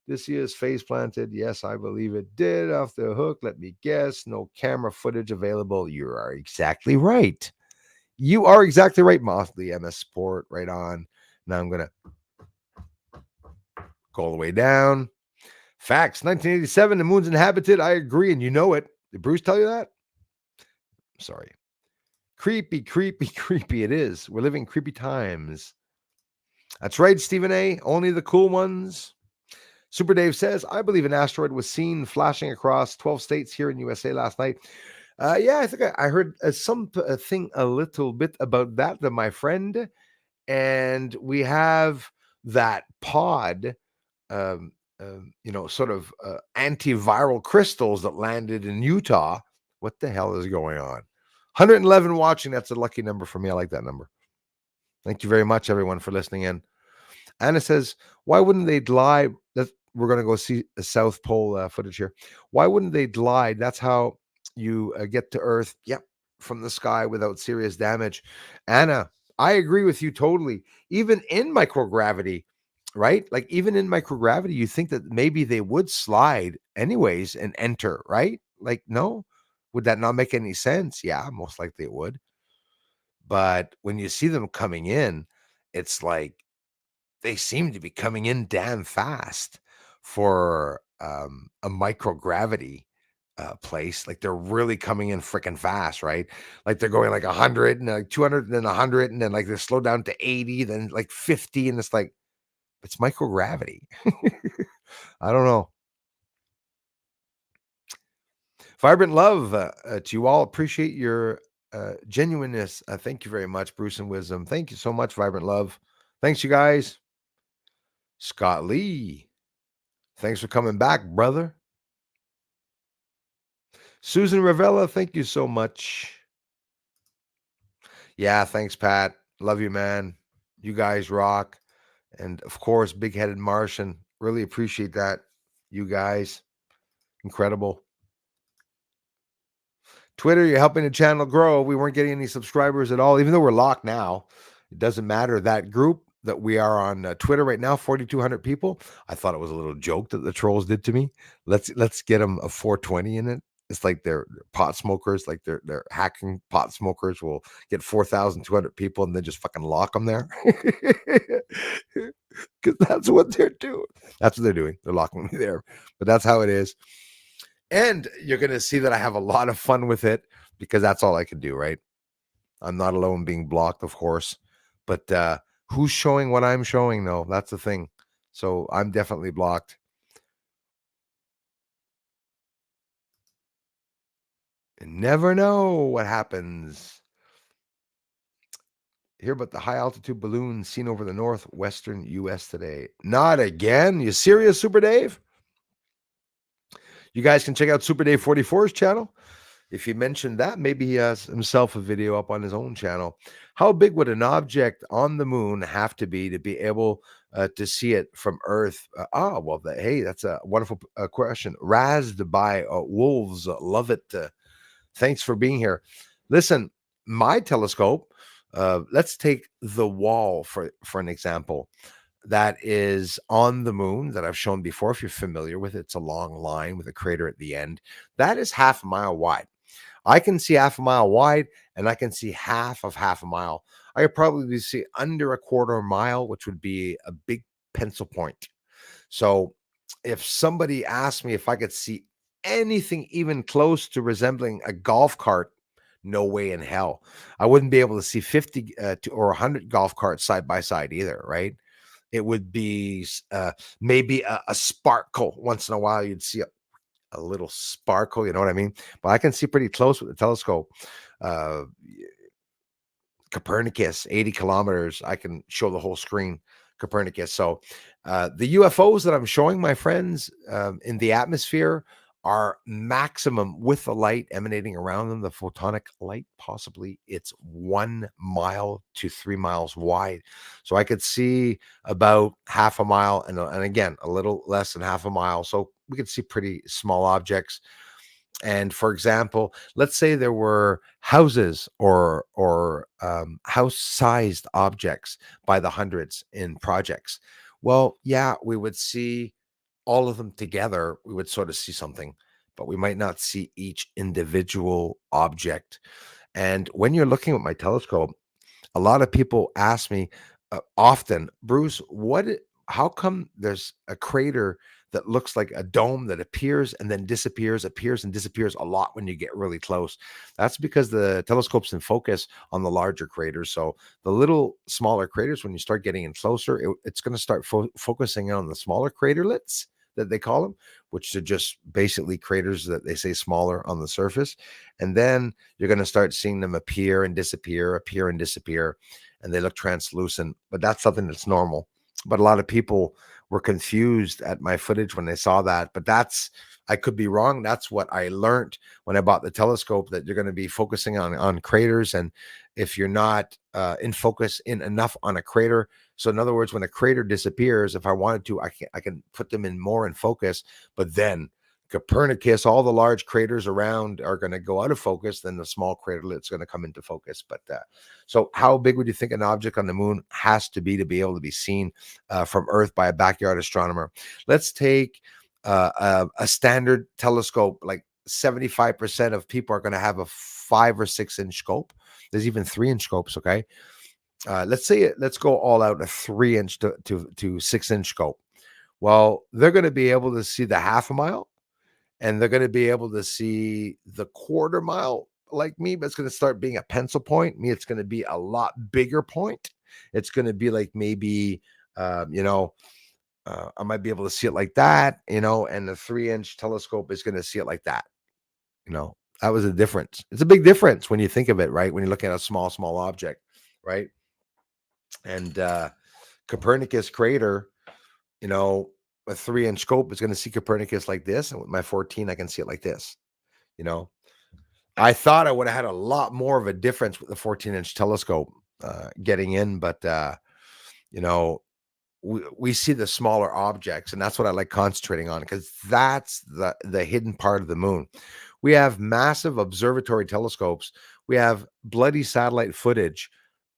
This year's face planted. Yes, I believe it did. Off the hook. Let me guess. No camera footage available. You are exactly right. You are exactly right, Mosley. MS Sport, right on. Now I'm going to go all the way down. Facts, 1987, the moon's inhabited. I agree, and you know it. Did Bruce tell you that? Sorry. Creepy, creepy, creepy. It is. We're living creepy times. That's right, Stephen A. Only the cool ones. Super Dave says, I believe an asteroid was seen flashing across 12 states here in USA last night. Yeah, I think I heard something a little bit about that, my friend. And we have that pod, sort of antiviral crystals that landed in Utah. What the hell is going on? 111 watching. That's a lucky number for me. I like that number. Thank you very much, everyone, for listening in. Anna says, why wouldn't they glide? We're going to go see a South Pole footage here. Why wouldn't they glide? That's how you get to Earth. Yep, from the sky without serious damage. Anna, I agree with you totally. Even in microgravity, right? Like even in microgravity, you think that maybe they would slide anyways and enter, right? Like, no, would that not make any sense? Yeah, most likely it would. But when you see them coming in, it's like they seem to be coming in damn fast for a microgravity place. Like they're really coming in freaking fast, right? Like they're going like 100 and like 200 and then 100 and then like they slow down to 80, then like 50. And it's like, it's microgravity. I don't know. Vibrant love to you all. Appreciate your genuineness. Thank you very much, Bruce and Wisdom. Thank you so much, Vibrant love. Thanks, you guys. Scott Lee. Thanks for coming back, brother. Susan Ravella, thank you so much. Yeah, thanks, Pat. Love you, man. You guys rock. And of course, Big Headed Martian. Really appreciate that. You guys, incredible. Twitter, you're helping the channel grow. We weren't getting any subscribers at all, even though we're locked now. It doesn't matter. That group that we are on Twitter right now, 4,200 people. I thought it was a little joke that the trolls did to me. Let's get them a 420 in it. It's like they're pot smokers, like they're hacking pot smokers. Will get 4,200 people and then just fucking lock them there, because that's what they're doing. That's what they're doing. They're locking me there, but that's how it is. And you're going to see that I have a lot of fun with it because that's all I can do, right? I'm not alone being blocked, of course, but who's showing what I'm showing? No, that's the thing. So I'm definitely blocked. You never know what happens. Hear about the high altitude balloon seen over the northwestern U.S. today. Not again. You serious, Super Dave? You guys can check out Super Dave 44's channel. If you mentioned that, maybe he has himself a video up on his own channel. How big would an object on the moon have to be able to see it from Earth? Hey, that's a wonderful question. Razzed by Wolves. Love it. Thanks for being here. Listen, my telescope, let's take the wall for an example. That is on the moon that I've shown before. If you're familiar with it, it's a long line with a crater at the end. That is half a mile wide. I can see half a mile wide and I can see half a mile. I could probably see under a quarter mile, which would be a big pencil point. So if somebody asked me if I could see anything even close to resembling a golf cart, no way in hell. I wouldn't be able to see 50 or 100 golf carts side by side either, right? It would be maybe a sparkle. Once in a while, you'd see a little sparkle, you know what I mean? But I can see pretty close with the telescope. Uh, Copernicus, 80 kilometers. I can show the whole screen, Copernicus. So the UFOs that I'm showing my friends in the atmosphere are maximum with the light emanating around them, the photonic light, possibly it's 1 mile to 3 miles wide. So I could see about half a mile and again, a little less than half a mile. So we could see pretty small objects. And for example, let's say there were houses or house-sized objects by the hundreds in projects. Well, yeah, we would see all of them together. We would sort of see something, but we might not see each individual object. And when you're looking at my telescope, a lot of people ask me often, Bruce, how come there's a crater that looks like a dome that appears and then disappears, appears and disappears a lot when you get really close. That's because the telescope's in focus on the larger craters. So the little smaller craters, when you start getting in closer, it's going to start focusing on the smaller craterlets that they call them, which are just basically craters that they say smaller on the surface. And then you're going to start seeing them appear and disappear, appear and disappear, and they look translucent. But that's something that's normal. But a lot of people were confused at my footage when they saw that. But that's, I could be wrong. That's what I learned when I bought the telescope, that you're going to be focusing on craters. And if you're not in focus in enough on a crater, so in other words, when a crater disappears, if I wanted to, I can put them in more in focus, but then Copernicus, all the large craters around are going to go out of focus, then the small craterlet's going to come into focus. But so how big would you think an object on the moon has to be able to be seen from Earth by a backyard astronomer? Let's take a standard telescope. Like 75% of people are going to have a 5 or 6 inch scope. There's even 3 inch scopes. Okay. Let's go all out, a 3 inch to 6 inch scope. Well, they're going to be able to see the half a mile, and they're going to be able to see the quarter mile like me, but it's going to start being a pencil point. Me, it's going to be a lot bigger point. It's going to be like maybe, I might be able to see it like that, and the 3 inch telescope is going to see it like that. That was a difference. It's a big difference when you think of it, right? When you look at a small object, right? And Copernicus crater, a 3 inch scope is going to see Copernicus like this, and with my 14, I can see it like this. I thought I would have had a lot more of a difference with the 14-inch telescope getting in, but we see the smaller objects, and that's what I like concentrating on, because that's the hidden part of the moon. We have massive observatory telescopes. We have bloody satellite footage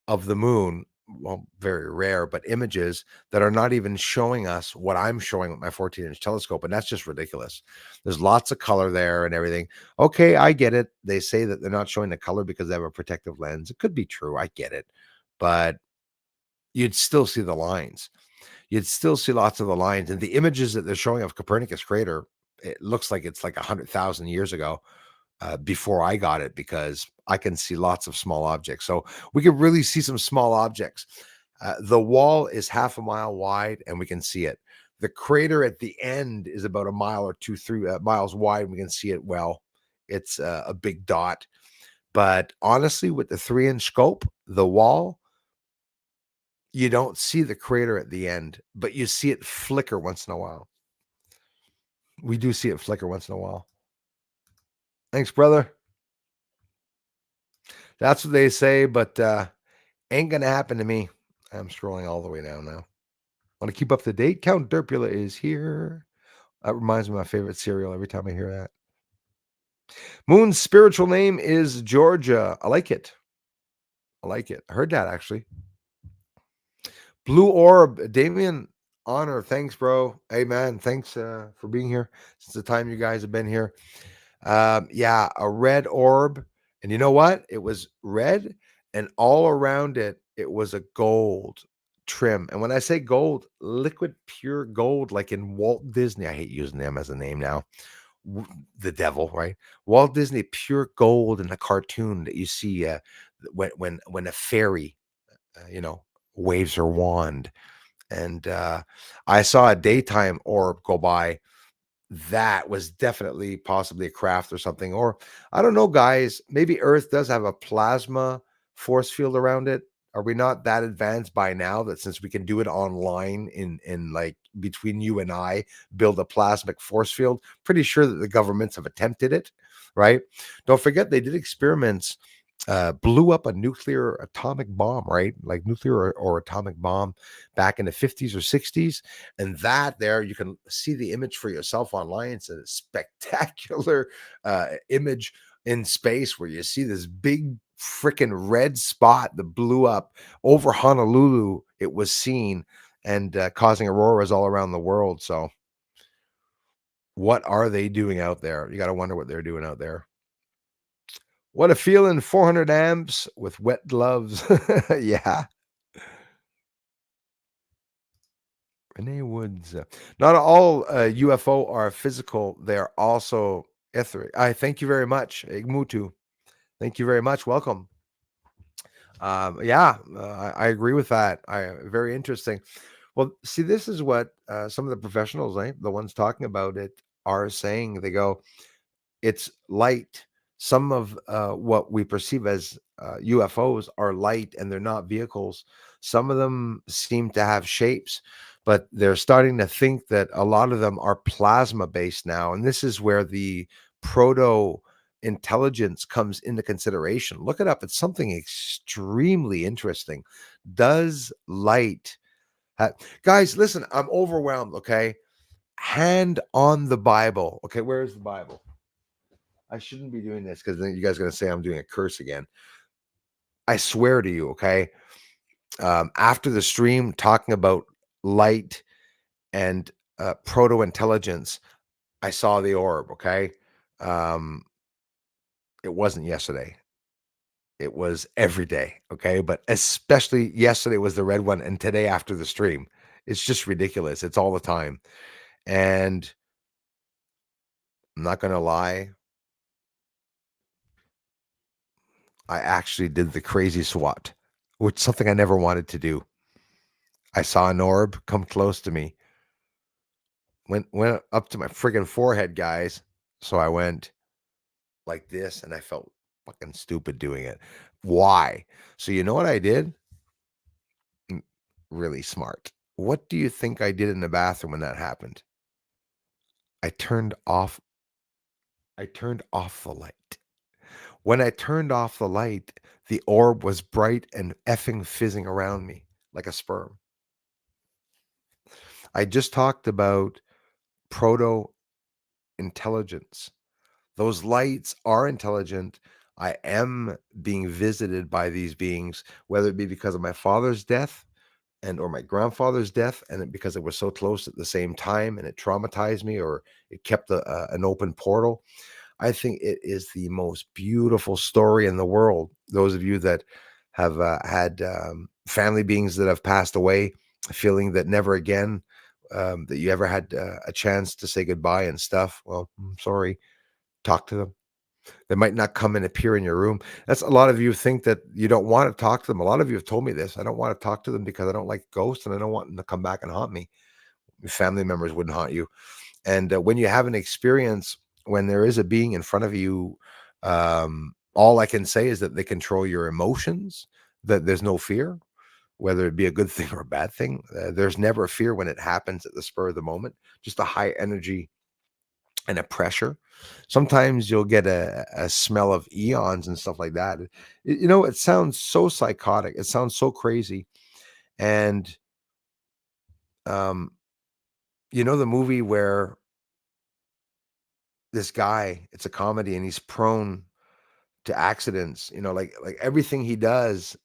of the moon. Well, very rare, but images that are not even showing us what I'm showing with my 14-inch telescope. And that's just ridiculous. There's lots of color there and everything. Okay, I get it. They say that they're not showing the color because they have a protective lens. It could be true. I get it. But you'd still see the lines. You'd still see lots of the lines. And the images that they're showing of Copernicus crater, it looks like it's like 100,000 years ago. Before I got it, because I can see lots of small objects. So we can really see some small objects. The wall is half a mile wide, and we can see it. The crater at the end is about a mile or 2, 3 miles wide. And we can see it well. It's a big dot. But honestly, with the 3-inch scope, the wall, you don't see the crater at the end, but you see it flicker once in a while. We do see it flicker once in a while. Thanks, brother. That's what they say, but ain't gonna happen to me. I'm scrolling all the way down now. Want to keep up to date? Count Derpula is here. That reminds me of my favorite cereal every time I hear that. Moon's spiritual name is Georgia. I like it. I like it. I heard that actually. Blue Orb, Damien, honor. Thanks, bro. Hey, man. Thanks for being here since the time you guys have been here. Yeah, a red orb. And you know what? It was red, and all around it, it was a gold trim. And when I say gold, liquid pure gold, like in Walt Disney. I hate using them as a name now. The devil, right? Walt Disney pure gold in a cartoon that you see when a fairy, waves her wand. And I saw a daytime orb go by. That was definitely possibly a craft or something. Or I don't know, guys, maybe Earth does have a plasma force field around it. Are we not that advanced by now that since we can do it online in like between you and I, build a plasmic force field? Pretty sure that the governments have attempted it, right? Don't forget they did experiments, blew up a nuclear atomic bomb, right? Like nuclear or atomic bomb back in the 50s or 60s. And that there, you can see the image for yourself online. It's a spectacular image in space where you see this big freaking red spot that blew up over Honolulu. It was seen and causing auroras all around the world. So what are they doing out there? You got to wonder what they're doing out there. What a feeling, 400 amps with wet gloves. Yeah. Renee Woods. Not all UFO are physical; they are also etheric. I thank you very much, Igmutu. Thank you very much. Welcome. Yeah, I agree with that. Very interesting. Well, see, this is what some of the professionals, the ones talking about it, are saying. They go, it's light. Some of what we perceive as UFOs are light and they're not vehicles. Some of them seem to have shapes, but they're starting to think that a lot of them are plasma based now. And this is where the proto intelligence comes into consideration. Look it up. It's something extremely interesting. Does light guys, listen, I'm overwhelmed, okay? Hand on the Bible. Okay, where is the Bible? I shouldn't be doing this because then you guys are going to say I'm doing a curse again. I swear to you, okay? After the stream, talking about light and proto intelligence, I saw the orb, okay? Um, it wasn't yesterday. It was every day, okay? But especially yesterday was the red one, and today after the stream. It's just ridiculous. It's all the time. And I'm not going to lie, I actually did the crazy SWAT, which is something I never wanted to do. I saw an orb come close to me. Went up to my friggin' forehead, guys. So I went like this and I felt fucking stupid doing it. Why? So you know what I did? Mm, Really smart. What do you think I did in the bathroom when that happened? I turned off I turned off the light. When I turned off the light, the orb was bright and effing fizzing around me like a sperm. I just talked about proto intelligence. Those lights are intelligent. I am being visited by these beings, whether it be because of my father's death and or my grandfather's death, and because it was so close at the same time and it traumatized me, or it kept an open portal. I think it is the most beautiful story in the world. Those of you that have had family beings that have passed away, feeling that never again that you ever had a chance to say goodbye and stuff. Well, I'm sorry. Talk to them. They might not come and appear in your room. That's a lot of you think that you don't want to talk to them. A lot of you have told me this. I don't want to talk to them because I don't like ghosts and I don't want them to come back and haunt me. Your family members wouldn't haunt you. And when you have an experience when there is a being in front of you, all I can say is that they control your emotions, that there's no fear, whether it be a good thing or a bad thing. There's never fear when it happens at the spur of the moment, just a high energy and a pressure. Sometimes you'll get a smell of eons and stuff like that. It sounds so psychotic. It sounds so crazy. And um, the movie where this guy, it's a comedy, and he's prone to accidents. Like everything he does,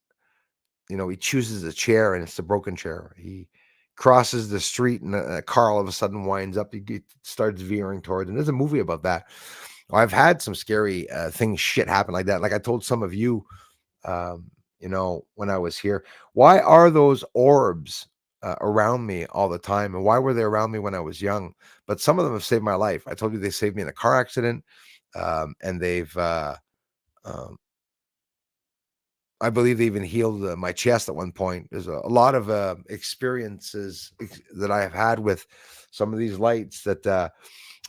he chooses a chair and it's a broken chair. He crosses the street and a car all of a sudden winds up. He starts veering towards, and there's a movie about that. I've had some scary things, shit happen like that. Like I told some of you, when I was here, why are those orbs around me all the time? And why were they around me when I was young? But some of them have saved my life. I told you they saved me in a car accident. And they've, um, I believe they even healed my chest at one point. There's a lot of experiences that I have had with some of these lights that,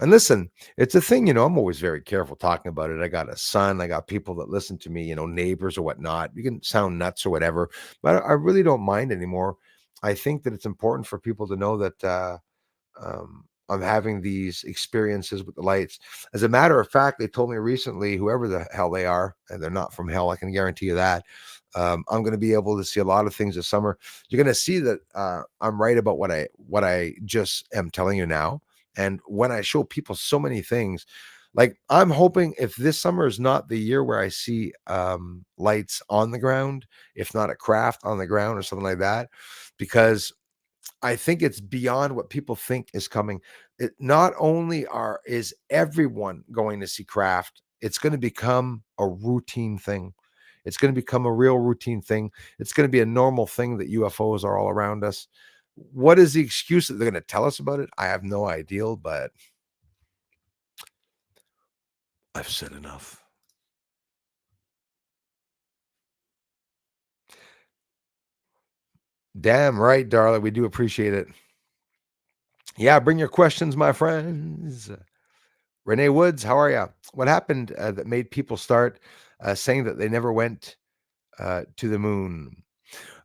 and listen, it's a thing, I'm always very careful talking about it. I got a son, I got people that listen to me, neighbors or whatnot. You can sound nuts or whatever, but I really don't mind anymore. I think that it's important for people to know that I'm having these experiences with the lights. As a matter of fact, they told me recently, whoever the hell they are, and they're not from hell, I can guarantee you that. I'm going to be able to see a lot of things this summer. You're going to see that I'm right about what I just am telling you now. And when I show people so many things, like I'm hoping if this summer is not the year where I see lights on the ground, if not a craft on the ground or something like that, because I think it's beyond what people think is coming. It not only is everyone going to see craft, it's going to become a routine thing. It's going to become a real routine thing. It's going to be a normal thing that UFOs are all around us. What is the excuse that they're going to tell us about it? I have no idea, but I've said enough. Damn right, darling. We do appreciate it. Yeah, bring your questions, my friends. Renee Woods, how are you? What happened that made people start saying that they never went to the moon?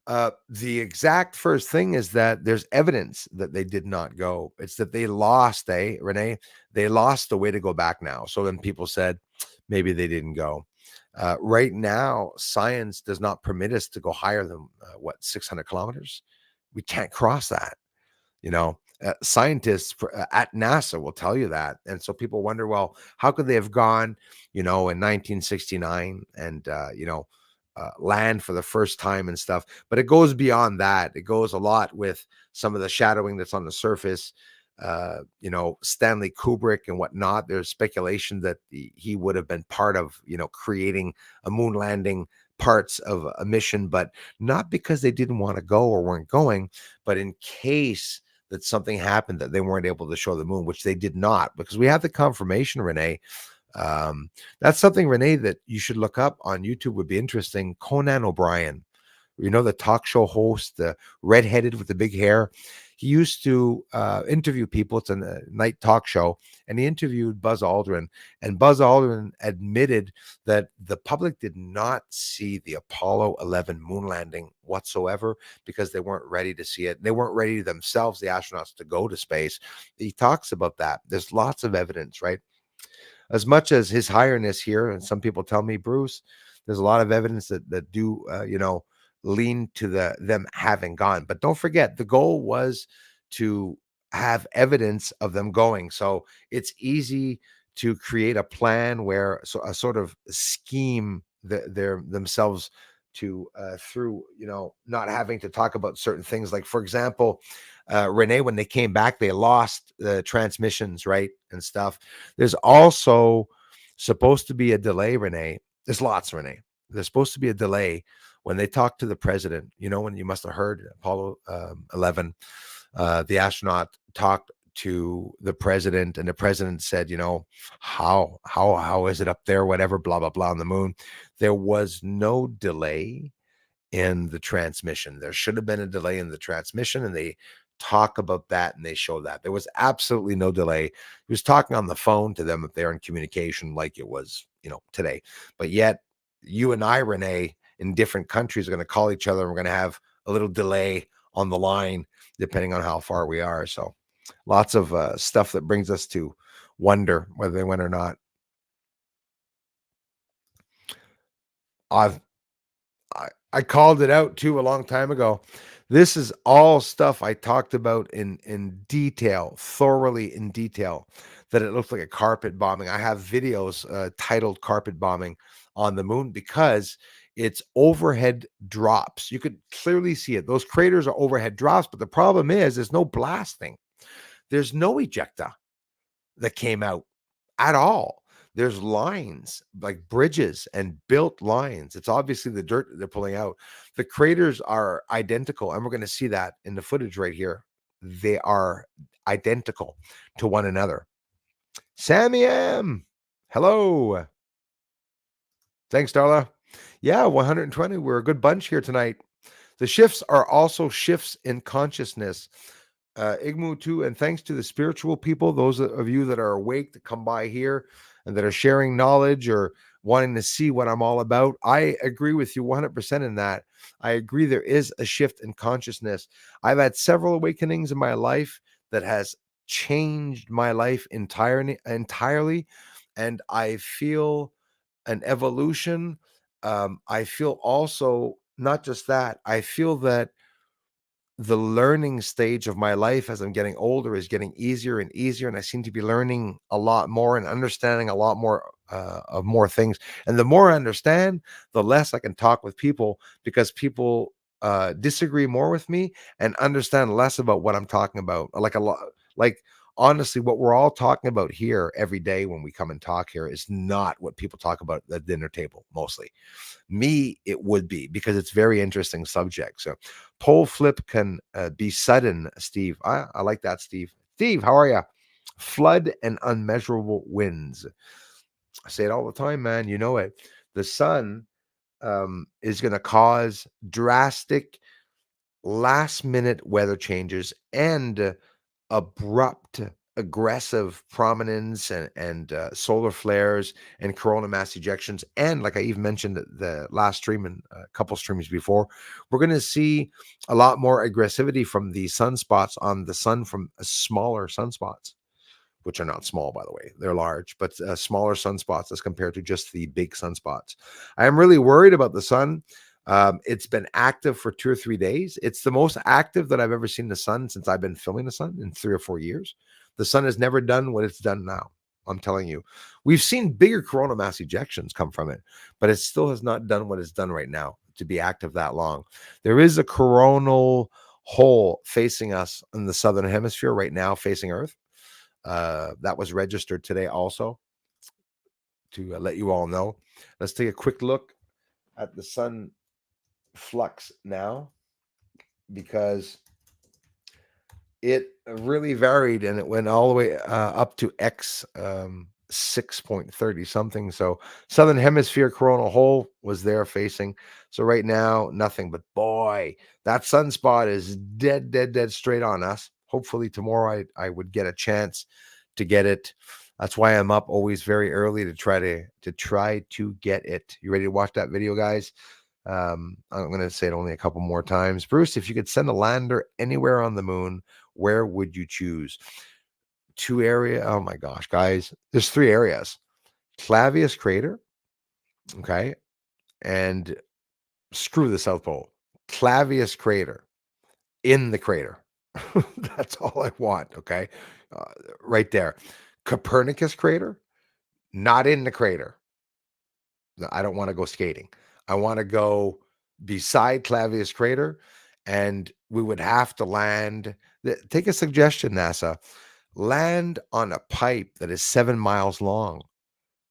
The exact first thing is that there's evidence that they did not go. It's that they lost, Renee? They lost the way to go back now. So then people said maybe they didn't go. Right now, science does not permit us to go higher than 600 kilometers. We can't cross that. Scientists at NASA will tell you that. And so people wonder, well, how could they have gone, in 1969 and, land for the first time and stuff? But it goes beyond that. It goes a lot with some of the shadowing that's on the surface. Stanley Kubrick and whatnot. There's speculation that he would have been part of, creating a moon landing parts of a mission, but not because they didn't want to go or weren't going, but in case that something happened that they weren't able to show the moon, which they did not, because we have the confirmation, Renee. That's something, Renee, that you should look up on YouTube. Would be interesting. Conan O'Brien, the talk show host, the redheaded with the big hair. He used to interview people. It's a night talk show, and he interviewed Buzz Aldrin. And Buzz Aldrin admitted that the public did not see the Apollo 11 moon landing whatsoever because they weren't ready to see it. They weren't ready themselves, the astronauts, to go to space. He talks about that. There's lots of evidence, right? As much as His Highness here, and some people tell me, Bruce, there's a lot of evidence that do, lean to them having gone. But don't forget, the goal was to have evidence of them going. So it's easy to create a plan where, so a sort of scheme that they're themselves to through, not having to talk about certain things. Like, for example, Renee, when they came back, they lost the transmissions, right? And stuff. There's also supposed to be a delay, Renee. There's lots, Renee. There's supposed to be a delay when they talk to the president. When you must have heard Apollo 11, the astronaut talked to the president, and the president said, how is it up there, whatever, blah blah blah, on the moon. There was no delay in the transmission. There should have been a delay in the transmission, and they talk about that and they show that there was absolutely no delay. He was talking on the phone to them if they're in communication, like it was, today. But yet, you and I, Renee, in different countries, are going to call each other, and we're going to have a little delay on the line depending on how far we are. So lots of stuff that brings us to wonder whether they went or not. I've I called it out too a long time ago. This is all stuff I talked about in detail, thoroughly in detail, that it looks like a carpet bombing. I have videos titled "Carpet Bombing" on the moon because it's overhead drops. You could clearly see it. Those craters are overhead drops, but the problem is there's no blasting. There's no ejecta that came out at all. There's lines like bridges and built lines. It's obviously the dirt that they're pulling out. The craters are identical, and we're going to see that in the footage right here. They are identical to one another. Sammy M, hello. Thanks, Darla. Yeah, 120. We're a good bunch here tonight. The shifts are also shifts in consciousness. Igmu too, and thanks to the spiritual people, those of you that are awake to come by here and that are sharing knowledge or wanting to see what I'm all about. I agree with you 100% in that. I agree there is a shift in consciousness. I've had several awakenings in my life that has changed my life entirely, and I feel an evolution. I feel also not just that, I feel that the learning stage of my life as I'm getting older is getting easier and easier, and I seem to be learning a lot more and understanding a lot more of more things. And the more I understand, the less I can talk with people, because people disagree more with me and understand less about what I'm talking about. Like a lot, like honestly, what we're all talking about here every day when we come and talk here is not what people talk about at the dinner table mostly. Me, it would be because it's very interesting subject. So pole flip can be sudden, Steve. I like that, Steve. Steve, how are you? Flood and unmeasurable winds. I say it all the time, man. You know it. The sun is going to cause drastic last minute weather changes and abrupt, aggressive prominence and solar flares and coronal mass ejections. And like I even mentioned the last stream and a couple streams before, we're going to see a lot more aggressivity from the sunspots on the sun from smaller sunspots, which are not small, by the way. They're large, but smaller sunspots as compared to just the big sunspots. I am really worried about the sun. It's been active for 2 or 3 days. It's the most active that I've ever seen the sun since I've been filming the sun in 3 or 4 years. The sun has never done what it's done now. I'm telling you, we've seen bigger coronal mass ejections come from it, but it still has not done what it's done right now to be active that long. There is a coronal hole facing us in the southern hemisphere right now, facing Earth. That was registered today also to let you all know. Let's take a quick look at the sun flux now because it really varied and it went all the way up to X 6.30 something. So southern hemisphere coronal hole was there facing. So right now, nothing. But boy, that sunspot is dead, dead, dead straight on us. Hopefully tomorrow I would get a chance to get it. That's why I'm up always very early to try to get it. You ready to watch that video, guys? I'm going to say it only a couple more times. Bruce, if you could send a lander anywhere on the moon, where would you choose? Oh my gosh, guys, there's 3 areas. Clavius crater, okay, and screw the South Pole. Clavius crater in the crater. That's all I want, okay? Uh, right there. Copernicus crater, not in the crater. No, I don't want to go skating. I want to go beside Clavius crater, and we would have to land. Take a suggestion, NASA. Land on a pipe that is 7 miles long.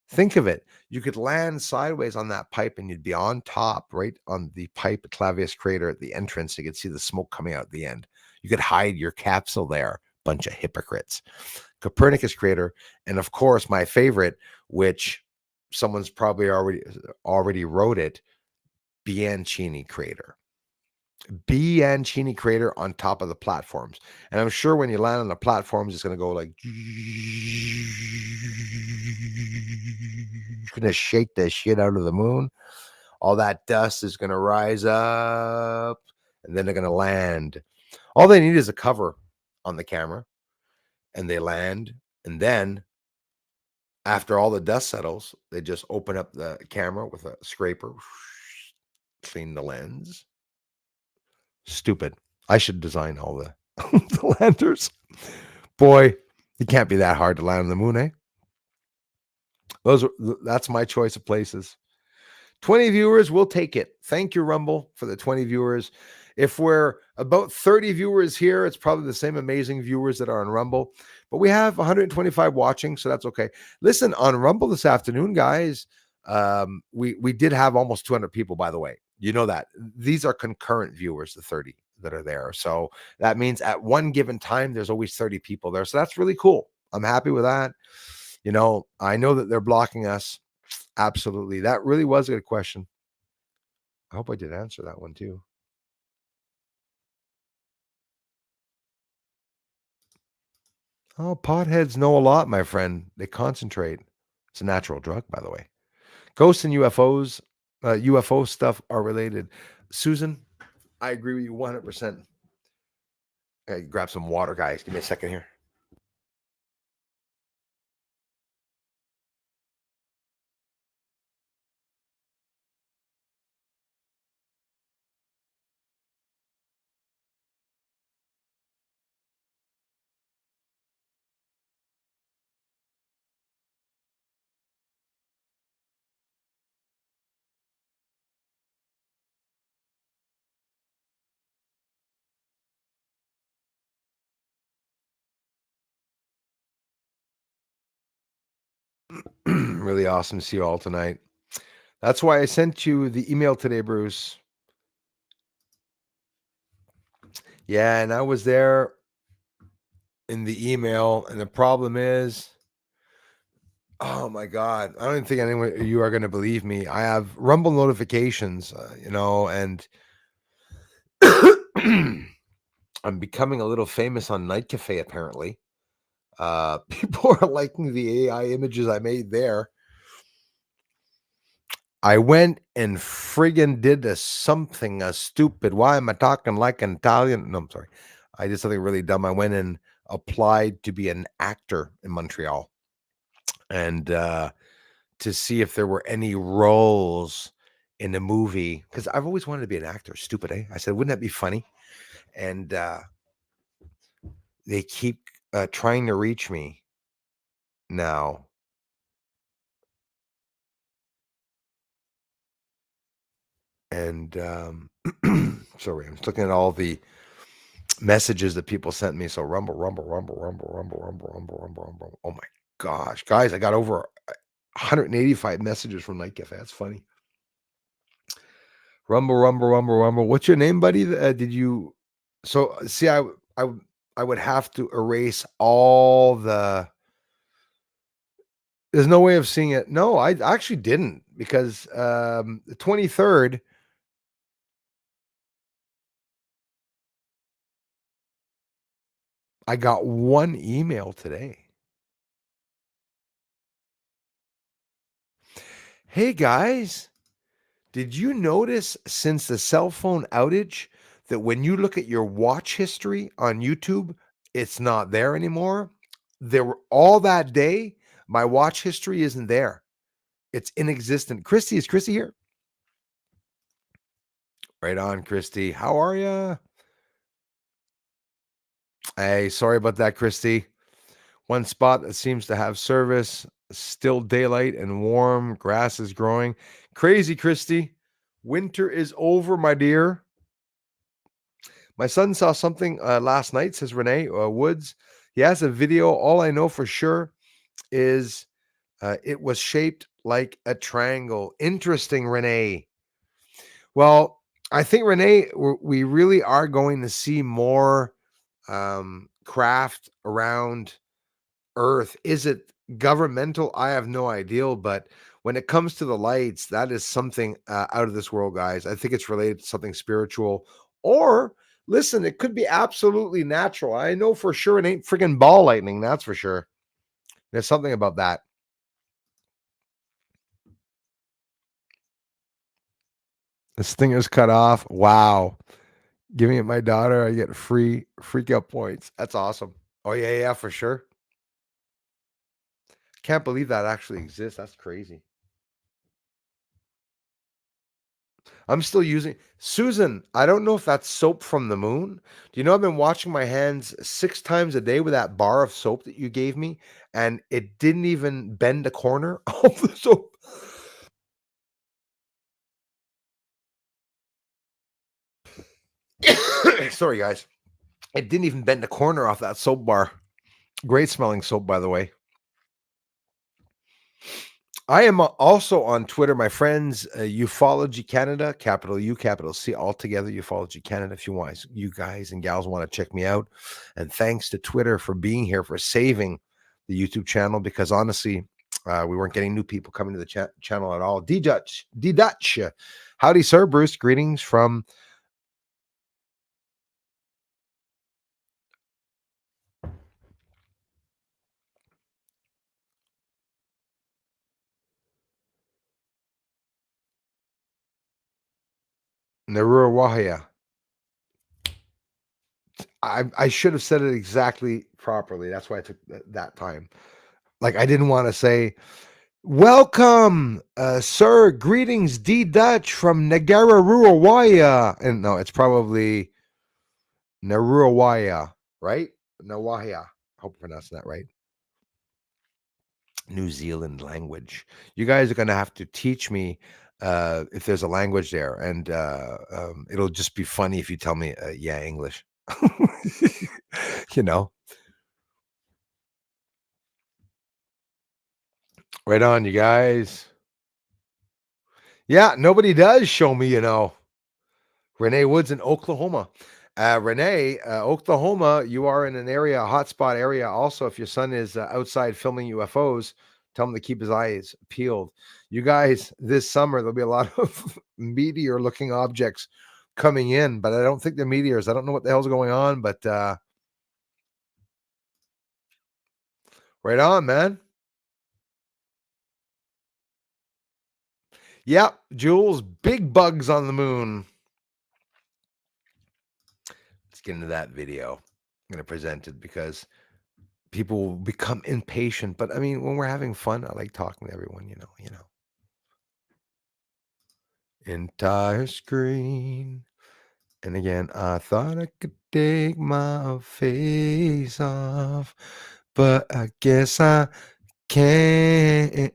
Think of it. You could land sideways on that pipe and you'd be on top, right on the pipe at Clavius crater at the entrance. You could see the smoke coming out at the end. You could hide your capsule there. Bunch of hypocrites. Copernicus crater, and of course, my favorite, which someone's probably already wrote it, Bianchini crater. Bianchini crater on top of the platforms. And I'm sure when you land on the platforms, it's going to go like, it's going to shake the shit out of the moon. All that dust is going to rise up and then they're going to land. All they need is a cover on the camera and they land. And then after all the dust settles, they just open up the camera with a scraper, clean the lens. Stupid. I should design all the, the landers. Boy, it can't be that hard to land on the moon, eh? That's my choice of places. 20 viewers, we'll take it. Thank you, Rumble, for the 20 viewers. If we're about 30 viewers here, it's probably the same amazing viewers that are on Rumble. But we have 125 watching, so that's okay. Listen, on Rumble this afternoon, guys, we did have almost 200 people, by the way. You know that. These are concurrent viewers, the 30 that are there. So that means at one given time, there's always 30 people there. So that's really cool. I'm happy with that. You know, I know that they're blocking us. Absolutely. That really was a good question. I hope I did answer that one too. Oh, potheads know a lot, my friend. They concentrate. It's a natural drug, by the way. Ghosts and UFO stuff are related. Susan, I agree with you 100%. Hey, grab some water, guys. Give me a second here. Really awesome to see you all tonight. That's why I sent you the email today, Bruce. Yeah, and I was there in the email, and the problem is, oh my God, I don't even think anyone you are going to believe me. I have Rumble notifications, and I'm becoming a little famous on Night Cafe apparently. People are liking the AI images I made there. I went and friggin' did something stupid. Why am I talking like an Italian? No, I'm sorry. I did something really dumb. I went and applied to be an actor in Montreal and to see if there were any roles in a movie because I've always wanted to be an actor. Stupid, eh? I said, wouldn't that be funny? And they keep trying to reach me now. And sorry, I'm just looking at all the messages that people sent me. So rumble, rumble, rumble, rumble, rumble, rumble, rumble, rumble, rumble. Oh my gosh, guys, I got over 185 messages from Night Cafe. That's funny. Rumble, rumble, rumble, rumble. What's your name, buddy? Did you? So see, I would have to erase all the. There's no way of seeing it. No, I actually didn't because the 23rd. I got one email today. Hey guys, did you notice since the cell phone outage that when you look at your watch history on YouTube, it's not there anymore? There were all that day, my watch history isn't there. It's inexistent. Christy, is Christy here? Right on, Christy. How are you? Hey, sorry about that, Christy. One spot that seems to have service, still daylight and warm, grass is growing. Crazy, Christy. Winter is over, my dear. My son saw something last night, says Renee Woods. He has a video. All I know for sure is it was shaped like a triangle. Interesting, Renee. Well, I think, Renee, we really are going to see more craft around Earth. Is it governmental? I have no idea. But when it comes to the lights, that is something out of this world, guys. I think it's related to something spiritual. Or listen, it could be absolutely natural. I know for sure it ain't freaking ball lightning. That's for sure. There's something about that. This thing is cut off. Wow. Giving it my daughter, I get free freak out points. That's awesome. Oh, yeah, yeah, for sure. Can't believe that actually exists. That's crazy. I'm still using Susan. I don't know if that's soap from the moon. Do you know I've been washing my hands 6 times a day with that bar of soap that you gave me, and it didn't even bend a corner of the soap. Sorry, guys. It didn't even bend a corner off that soap bar. Great smelling soap, by the way. I am also on Twitter, my friends. Ufology Canada, capital U, capital C, all together. Ufology Canada. If you want, you guys and gals want to check me out. And thanks to Twitter for being here, for saving the YouTube channel. Because honestly, we weren't getting new people coming to the channel at all. D Dutch, howdy, sir. Bruce, greetings from Naruawahia. I should have said it exactly properly. That's why I took that time. Like I didn't want to say, welcome, sir. Greetings, D Dutch from Nagararuawaya. And no, it's probably Naruawaya, right? Nawahia. I hope I'm pronouncing that right. New Zealand language. You guys are going to have to teach me if there's a language there. And it'll just be funny if you tell me, yeah, English. you know, Right on, you guys. Yeah, nobody does show me, Renee Woods in Oklahoma. Renee, Oklahoma, you are in an area, a hotspot area. Also, if your son is outside filming UFOs, tell him to keep his eyes peeled. You guys, this summer, there'll be a lot of meteor looking objects coming in, but I don't think they're meteors. I don't know what the hell's going on, but right on, man. Yep, Jules, big bugs on the moon. Let's get into that video. I'm going to present it because people will become impatient. But I mean, when we're having fun, I like talking to everyone, Entire screen. And again, I thought I could take my face off, but I guess I can't.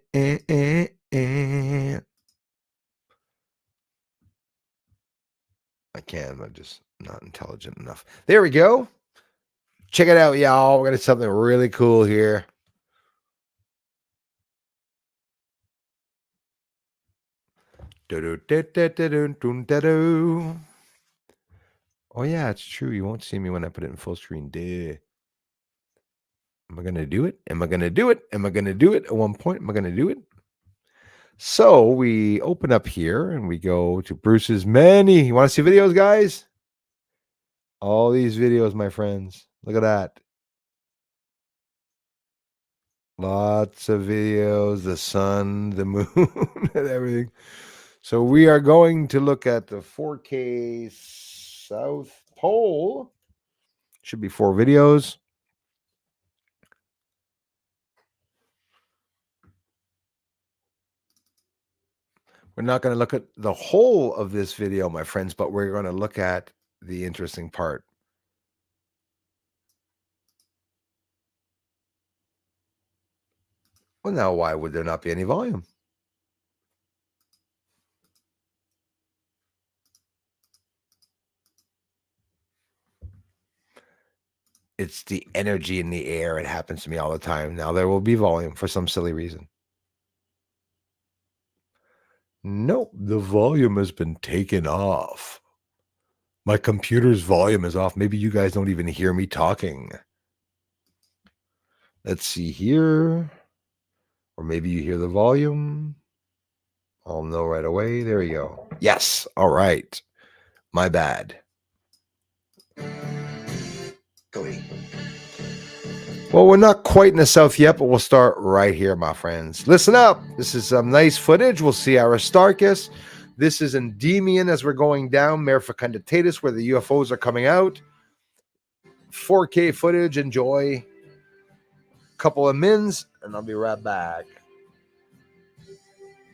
I can, I'm just not intelligent enough. There we go. Check it out, y'all. We're gonna do something really cool here. Oh yeah, it's true. You won't see me when I put it in full screen. Duh. Am I gonna do it? Am I gonna do it? Am I gonna do it? At one point, am I gonna do it? So we open up here and we go to Bruce's many. You want to see videos, guys? All these videos, my friends. Look at that. Lots of videos, the sun, the moon, and everything. So we are going to look at the 4K South Pole. Should be 4 videos. We're not going to look at the whole of this video, my friends, but we're going to look at the interesting part. Well, now, why would there not be any volume? It's the energy in the air. It happens to me all the time. Now there will be volume for some silly reason. Nope, the volume has been taken off. My computer's volume is off. Maybe you guys don't even hear me talking. Let's see here. Or maybe you hear the volume. I'll know right away. There you go. Yes. All right. My bad. Well, we're not quite in the south yet, but we'll start right here, my friends. Listen up. This is some nice footage. We'll see Aristarchus. This is Endymion as we're going down, Mare Fecunditatis, where the UFOs are coming out. 4K footage. Enjoy. Couple of mins, and I'll be right back.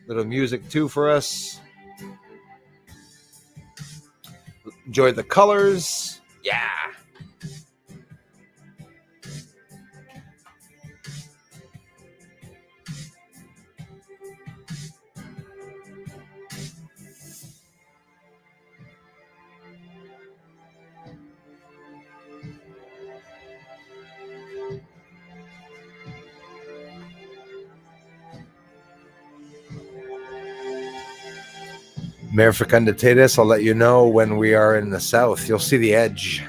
Little music too for us. Enjoy the colors. Yeah. Mare Fecunditatis, I'll let you know when we are in the south. You'll see the edge.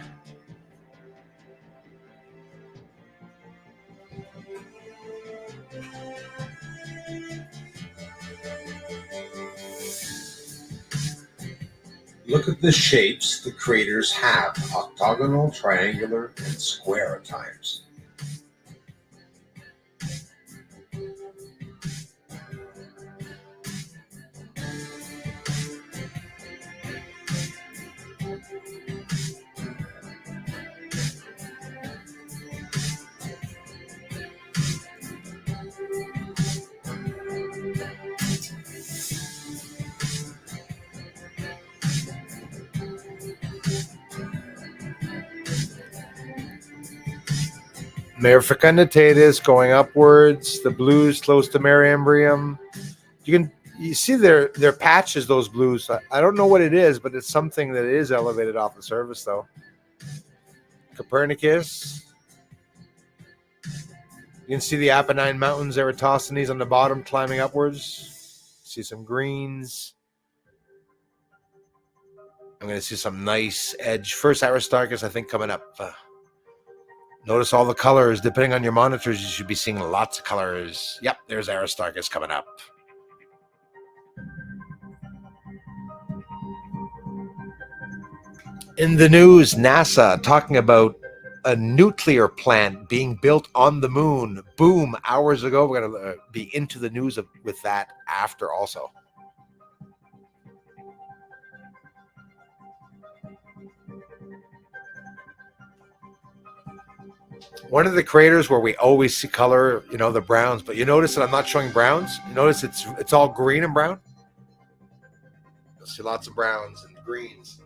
Look at the shapes the craters have, octagonal, triangular, and square at times. Mare Fecunditatis going upwards. The blues close to Mare Imbrium. You see their patches, those blues. I don't know what it is, but it's something that is elevated off the surface, though. Copernicus. You can see the Apennine Mountains, Eratosthenes on the bottom climbing upwards. See some greens. I'm going to see some nice edge. First Aristarchus, I think, coming up. Notice all the colors. Depending on your monitors, you should be seeing lots of colors. Yep, there's Aristarchus coming up. In the news, NASA talking about a nuclear plant being built on the moon. Boom, hours ago. We're going to be into the news with that after also. One of the craters where we always see color, the browns, but you notice that I'm not showing browns. You notice it's all green and brown. You'll see lots of browns and greens.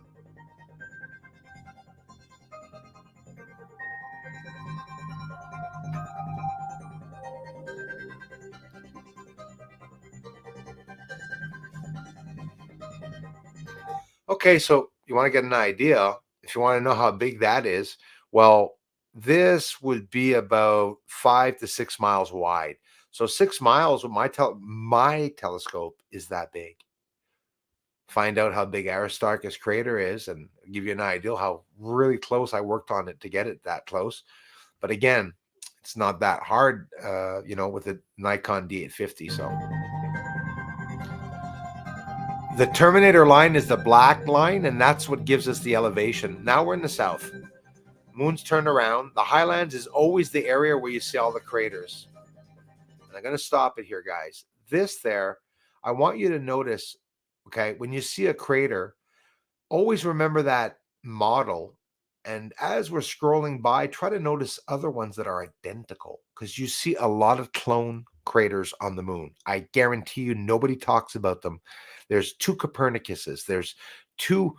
Okay, so you want to get an idea. If you want to know how big that is, well, this would be about 5 to 6 miles wide. So 6 miles with my telescope is that big. Find out how big Aristarchus crater is and give you an idea how really close I worked on it to get it that close. But again, it's not that hard, with the Nikon D850. So the Terminator line is the black line, and that's what gives us the elevation. Now we're in the south. Moon's turned around. The highlands is always the area where you see all the craters. And I'm going to stop it here, guys. This there, I want you to notice, okay, when you see a crater, always remember that model. And as we're scrolling by, try to notice other ones that are identical, because you see a lot of clone craters on the moon. I guarantee you nobody talks about them. There's 2 Copernicuses. There's 2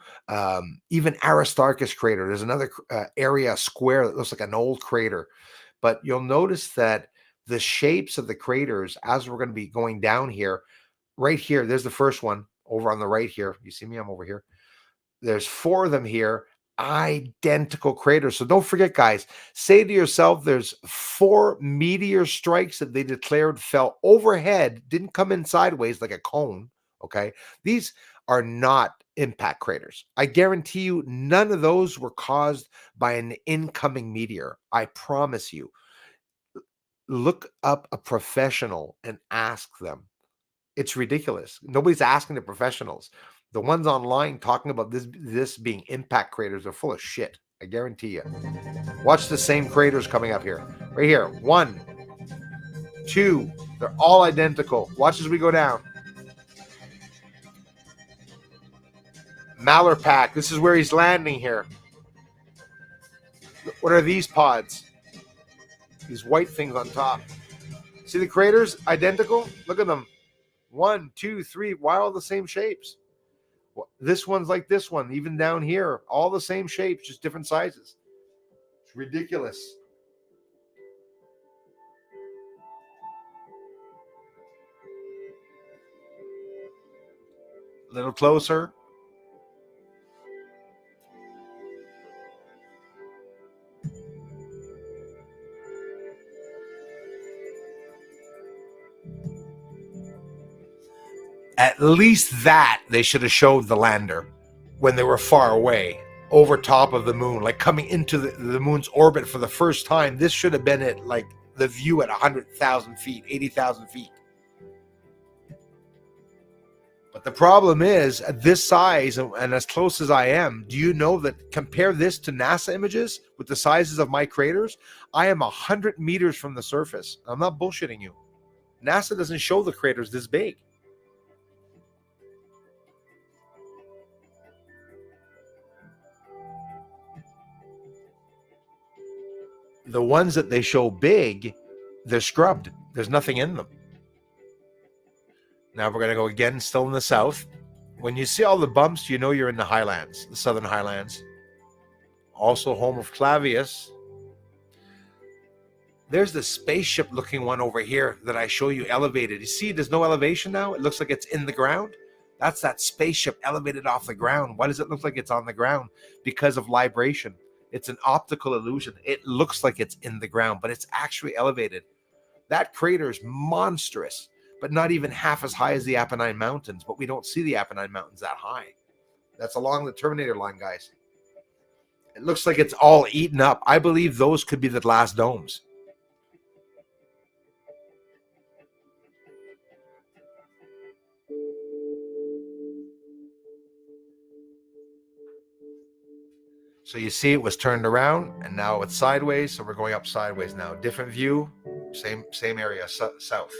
even Aristarchus crater. There's another area square that looks like an old crater. But you'll notice that the shapes of the craters, as we're going to be going down here, right here, there's the first one over on the right here. You see me? I'm over here. There's 4 of them here. Identical craters. So don't forget, guys, say to yourself, there's 4 meteor strikes that they declared fell overhead, didn't come in sideways like a cone. Okay, these are not impact craters. I guarantee you none of those were caused by an incoming meteor. I promise you. Look up a professional and ask them. It's ridiculous. Nobody's asking the professionals. The ones online talking about this being impact craters are full of shit. I guarantee you. Watch the same craters coming up here. Right here. 1, 2. They're all identical. Watch as we go down. Mallarpack. This is where he's landing here. What are these pods? These white things on top. See the craters? Identical? Look at them. 1, 2, 3. Why all the same shapes? This one's like this one, even down here, all the same shapes, just different sizes. It's ridiculous. A little closer. At least that they should have showed the lander when they were far away over top of the moon, like coming into the moon's orbit for the first time. This should have been it, like the view at 100,000 feet, 80,000 feet. But the problem is, at this size and as close as I am, do you know that compare this to NASA images with the sizes of my craters? I am 100 meters from the surface. I'm not bullshitting you. NASA doesn't show the craters this big. The ones that they show big, they're scrubbed. There's nothing in them. Now we're going to go again, still in the south. When you see all the bumps, you know you're in the highlands, the southern highlands. Also home of Clavius. There's the spaceship looking one over here that I show you elevated. You see there's no elevation now? It looks like it's in the ground. That's that spaceship elevated off the ground. Why does it look like it's on the ground? Because of libration. It's an optical illusion. It looks like it's in the ground, but it's actually elevated. That crater is monstrous, but not even half as high as the Apennine Mountains. But we don't see the Apennine Mountains that high. That's along the Terminator line, guys. It looks like it's all eaten up. I believe those could be the glass domes. So you see it was turned around and now it's sideways. So we're going up sideways now. Different view, same area, south.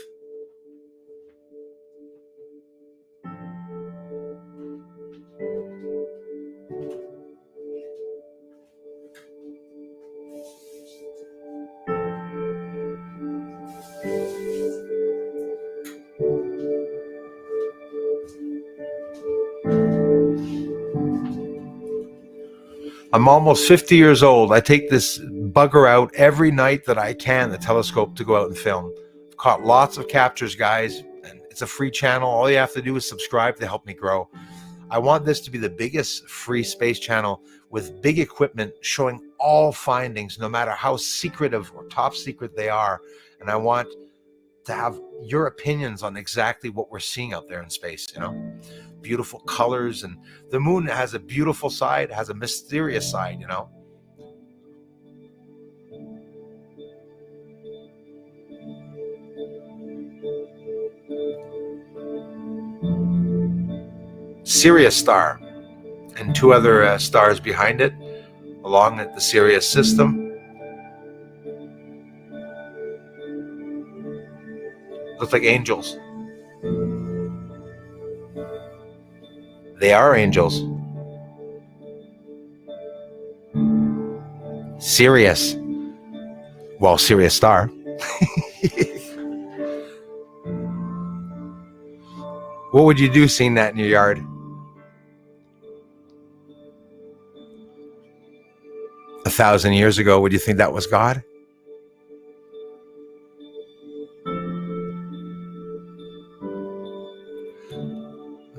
I'm almost 50 years old. I take this bugger out every night that I can, the telescope, to go out and film. I've caught lots of captures, guys, and it's a free channel. All you have to do is subscribe to help me grow. I want this to be the biggest free space channel with big equipment showing all findings, no matter how secretive or top secret they are. And I want to have your opinions on exactly what we're seeing out there in space, beautiful colors. And the moon has a beautiful side, has a mysterious side, Sirius star and two other stars behind it along the Sirius system. Look like angels. They are angels. Sirius. Well, Sirius star. What would you do seeing that in your yard? A 1,000 years ago, would you think that was God?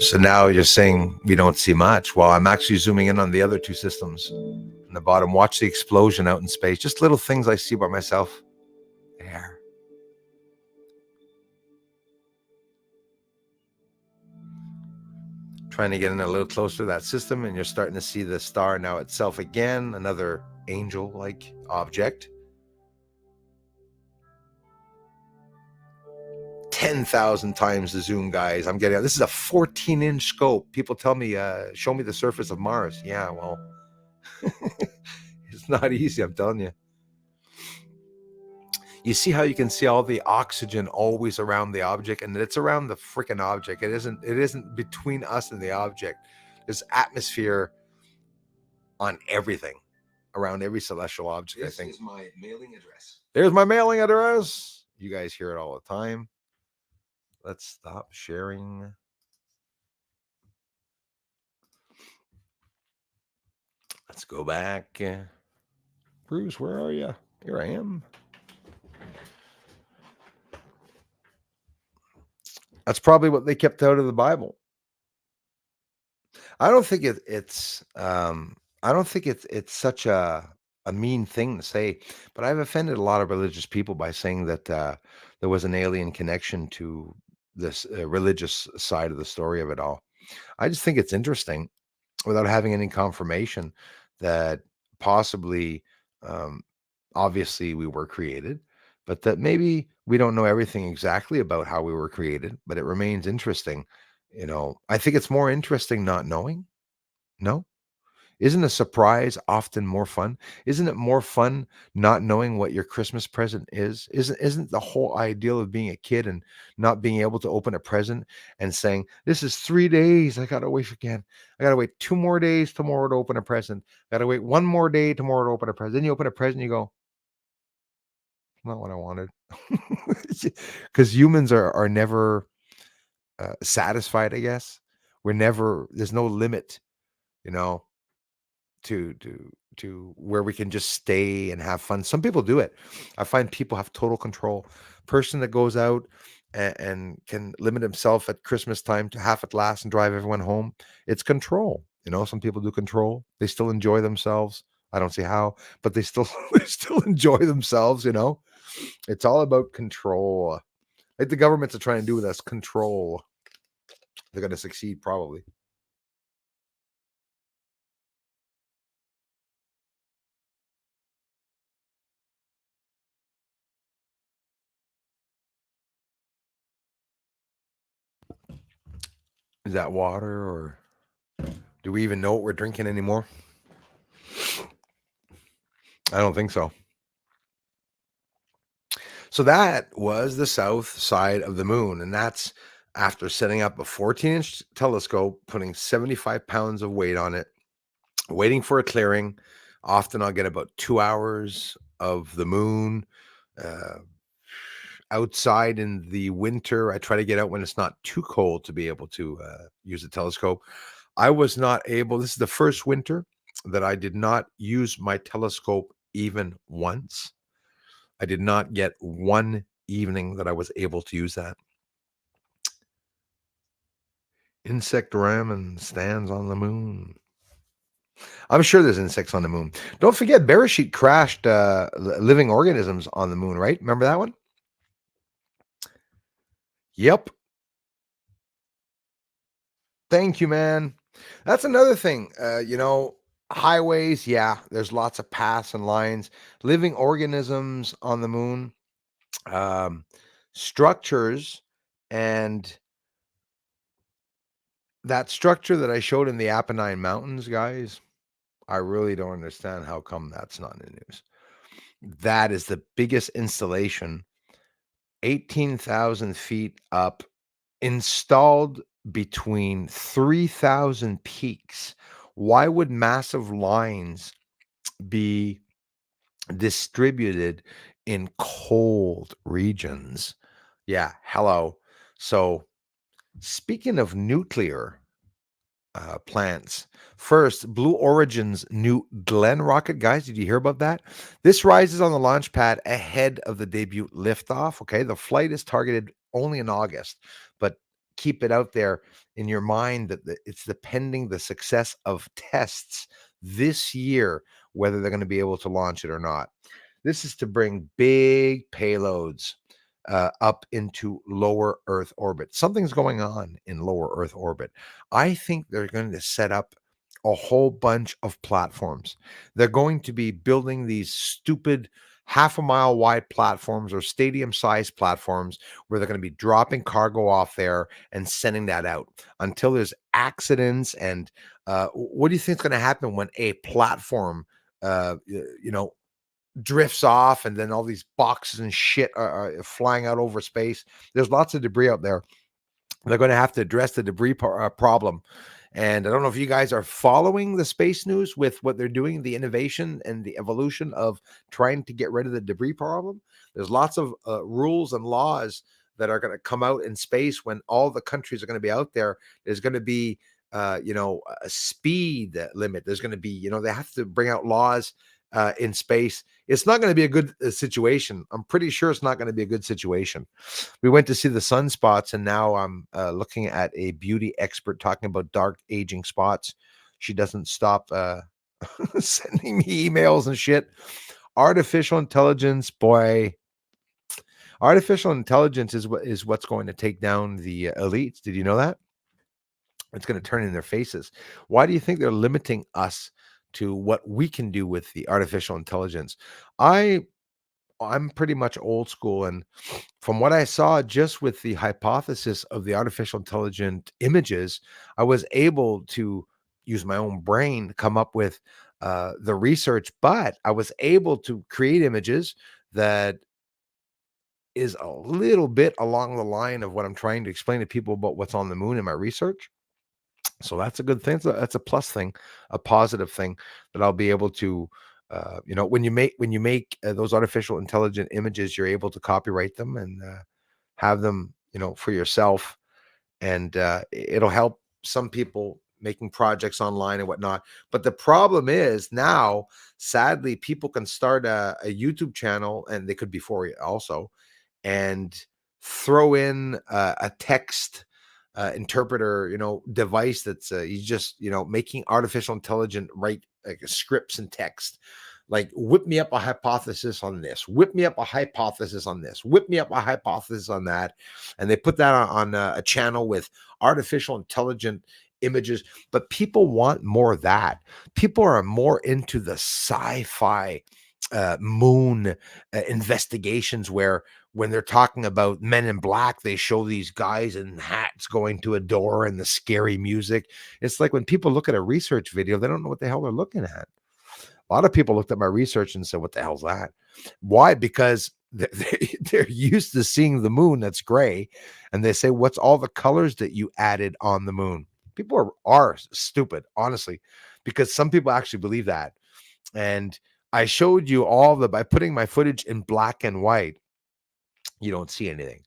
So now you're saying we don't see much. Well, I'm actually zooming in on the other two systems. On the bottom, watch the explosion out in space. Just little things I see by myself. There. Trying to get in a little closer to that system, and you're starting to see the star now itself again, another angel-like object. 10,000 times the zoom, guys. I'm getting, this is a 14-inch scope. People tell me, show me the surface of Mars. Yeah, well, it's not easy, I'm telling you. You see how you can see all the oxygen always around the object, and it's around the freaking object. It isn't between us and the object. There's atmosphere on everything, around every celestial object. I think. This is my mailing address. There's my mailing address. You guys hear it all the time. Let's stop sharing. Let's go back. Bruce, where are you? Here I am. That's probably what they kept out of the Bible. I don't think it's such a mean thing to say, but I've offended a lot of religious people by saying that there was an alien connection to this religious side of the story of it all. I just think it's interesting, without having any confirmation, that possibly, obviously, we were created, but that maybe we don't know everything exactly about how we were created, but it remains interesting. I think it's more interesting not knowing. No? Isn't a surprise often more fun? Isn't it more fun not knowing what your Christmas present is? Isn't the whole ideal of being a kid and not being able to open a present and saying, this is 3 days, I gotta wait again. I gotta wait 2 more days tomorrow to open a present. I gotta wait 1 more day tomorrow to open a present. Then you open a present, you go, not what I wanted. Because humans are never satisfied, I guess. There's no limit, you know, to where we can just stay and have fun. Some people do it. I find people have total control. Person that goes out and can limit himself at Christmas time to half at last and drive everyone home. It's control. Some people do control. They still enjoy themselves. I don't see how, but they still they still enjoy themselves, you know? It's all about control. Like the governments are trying to do with us, control. They're gonna succeed probably. Is that water or do we even know what we're drinking anymore? I don't think so. So that was the south side of the moon, and that's after setting up a 14-inch telescope, putting 75 pounds of weight on it, waiting for a clearing. Often I'll get about 2 hours of the moon. Uh, Outside in the winter, I try to get out when it's not too cold to be able to use a telescope. I was not able, this is the first winter that I did not use my telescope even once. I did not get one evening that I was able to use that. Insect ramen stands on the moon. I'm sure there's insects on the moon. Don't forget, Beresheet crashed living organisms on the moon, right? Remember that one? Yep. Thank you, man. That's another thing. Highways, yeah, there's lots of paths and lines. Living organisms on the moon, um, structures, and that structure that I showed in the Apennine Mountains, guys, I really don't understand how come that's not in the news. That is the biggest installation, 18,000 feet up, installed between 3,000 peaks. Why would massive lines be distributed in cold regions? Yeah, hello. So, speaking of nuclear, plants. First, Blue Origin's new Glenn rocket, guys. Did you hear about that? This rises on the launch pad ahead of the debut liftoff. Okay, the flight is targeted only in August, but keep it out there in your mind that it's depending the success of tests this year whether they're going to be able to launch it or not. This is to bring big payloads up into lower Earth orbit. Something's going on in lower Earth orbit. I think they're going to set up a whole bunch of platforms. They're going to be building these stupid half a mile wide platforms or stadium sized platforms where they're going to be dropping cargo off there and sending that out until there's accidents. And what do you think is going to happen when a platform, you know, drifts off and then all these boxes and shit are flying out over space? There's lots of debris out there. They're going to have to address the debris problem. And I don't know if you guys are following the space news with what they're doing, the innovation and the evolution of trying to get rid of the debris problem. There's lots of rules and laws that are going to come out in space when all the countries are going to be out there. There's going to be, a speed limit. There's going to be, they have to bring out laws in space. It's not going to be a good situation. I'm pretty sure it's not going to be a good situation. We went to see the sunspots, and now I'm looking at a beauty expert talking about dark aging spots. She doesn't stop sending me emails and shit. Artificial intelligence, boy. Artificial intelligence is what's going to take down the elites. Did you know that? It's going to turn in their faces. Why do you think they're limiting us to what we can do with the artificial intelligence? I I'm pretty much old school, and from what I saw just with the hypothesis of the artificial intelligent images, I was able to use my own brain to come up with the research, but I was able to create images that is a little bit along the line of what I'm trying to explain to people about what's on the moon in my research. So that's a good thing. That's a plus thing, a positive thing that I'll be able to, when you make those artificial intelligent images, you're able to copyright them and have them, for yourself, and it'll help some people making projects online and whatnot. But the problem is now, sadly, people can start a YouTube channel, and they could be for you also, and throw in a text interpreter, device that's you just, making artificial intelligent write like scripts and text, like whip me up a hypothesis on this, whip me up a hypothesis on this, whip me up a hypothesis on that, and they put that on a channel with artificial intelligent images. But people want more of that. People are more into the sci-fi moon investigations, where when they're talking about Men in Black, they show these guys in hats going to a door and the scary music. It's like when people look at a research video, they don't know what the hell they're looking at. A lot of people looked at my research and said, what the hell's that? Why? Because they're used to seeing the moon that's gray, and they say, what's all the colors that you added on the moon? People are stupid, honestly, because some people actually believe that. And I showed you all by putting my footage in black and white, you don't see anything.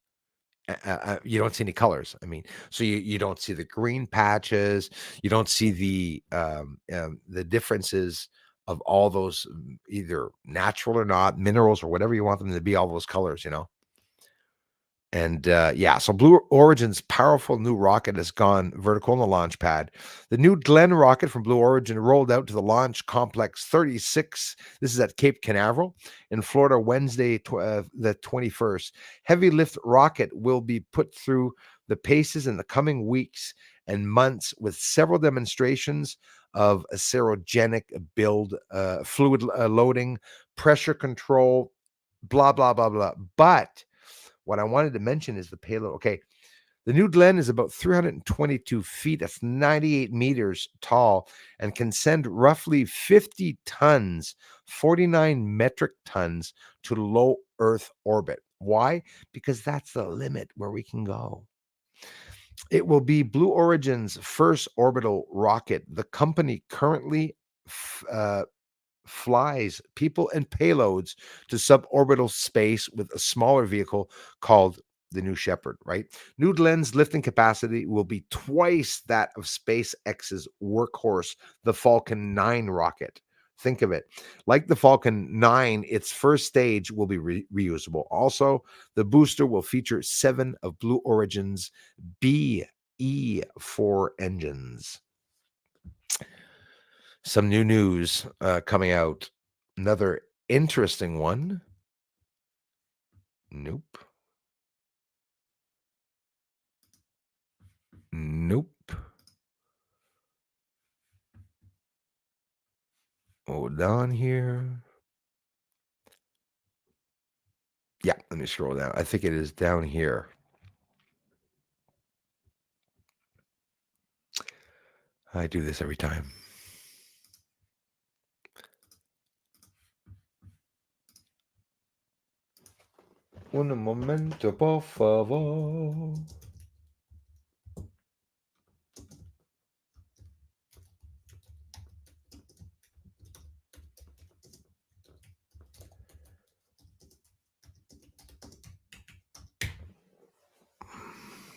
You don't see any colors. I mean, so you don't see the green patches. You don't see the differences of all those, either natural or not, minerals or whatever you want them to be, all those colors, And yeah, so Blue Origin's powerful new rocket has gone vertical on the launch pad. The New Glenn rocket from Blue Origin rolled out to the Launch Complex 36. This is at Cape Canaveral in Florida, Wednesday, the 21st. Heavy lift rocket will be put through the paces in the coming weeks and months, with several demonstrations of a serogenic build, fluid loading, pressure control, blah, blah, blah, blah. But what I wanted to mention is the payload. Okay, the New Glenn is about 322 feet. That's 98 meters tall, and can send roughly 50 tons, 49 metric tons, to low Earth orbit. Why? Because that's the limit where we can go. It will be Blue Origin's first orbital rocket. The company currently flies people and payloads to suborbital space with a smaller vehicle called the New Shepard, right? New Glenn's lifting capacity will be twice that of SpaceX's workhorse, the Falcon 9 rocket. Think of it. Like the Falcon 9, its first stage will be reusable. The booster will feature 7 of Blue Origin's BE4 engines. Some new news coming out. Another interesting one. Nope. Hold on here. Yeah, let me scroll down. I think it is down here. I do this every time. Un momento, por favor.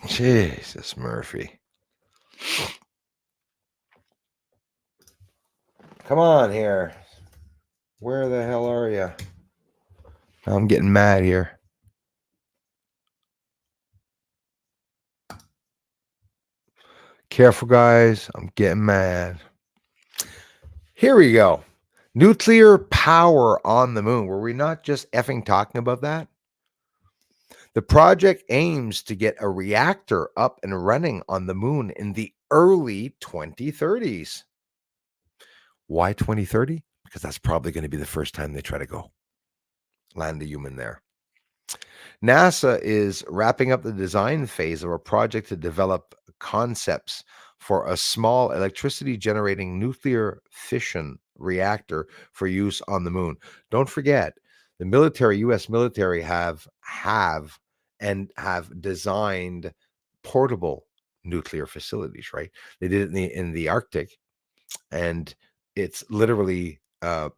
Jesus, Murphy. Come on here. Where the hell are you? I'm getting mad here. Careful, guys. I'm getting mad. Here we go. Nuclear power on the moon. Were we not just effing talking about that? The project aims to get a reactor up and running on the moon in the early 2030s. Why 2030? Because that's probably going to be the first time they try to go land a human there. NASA is wrapping up the design phase of a project to develop concepts for a small electricity generating nuclear fission reactor for use on the moon. Don't forget, the military, US military have designed portable nuclear facilities, right? They did it in the Arctic, and it's literally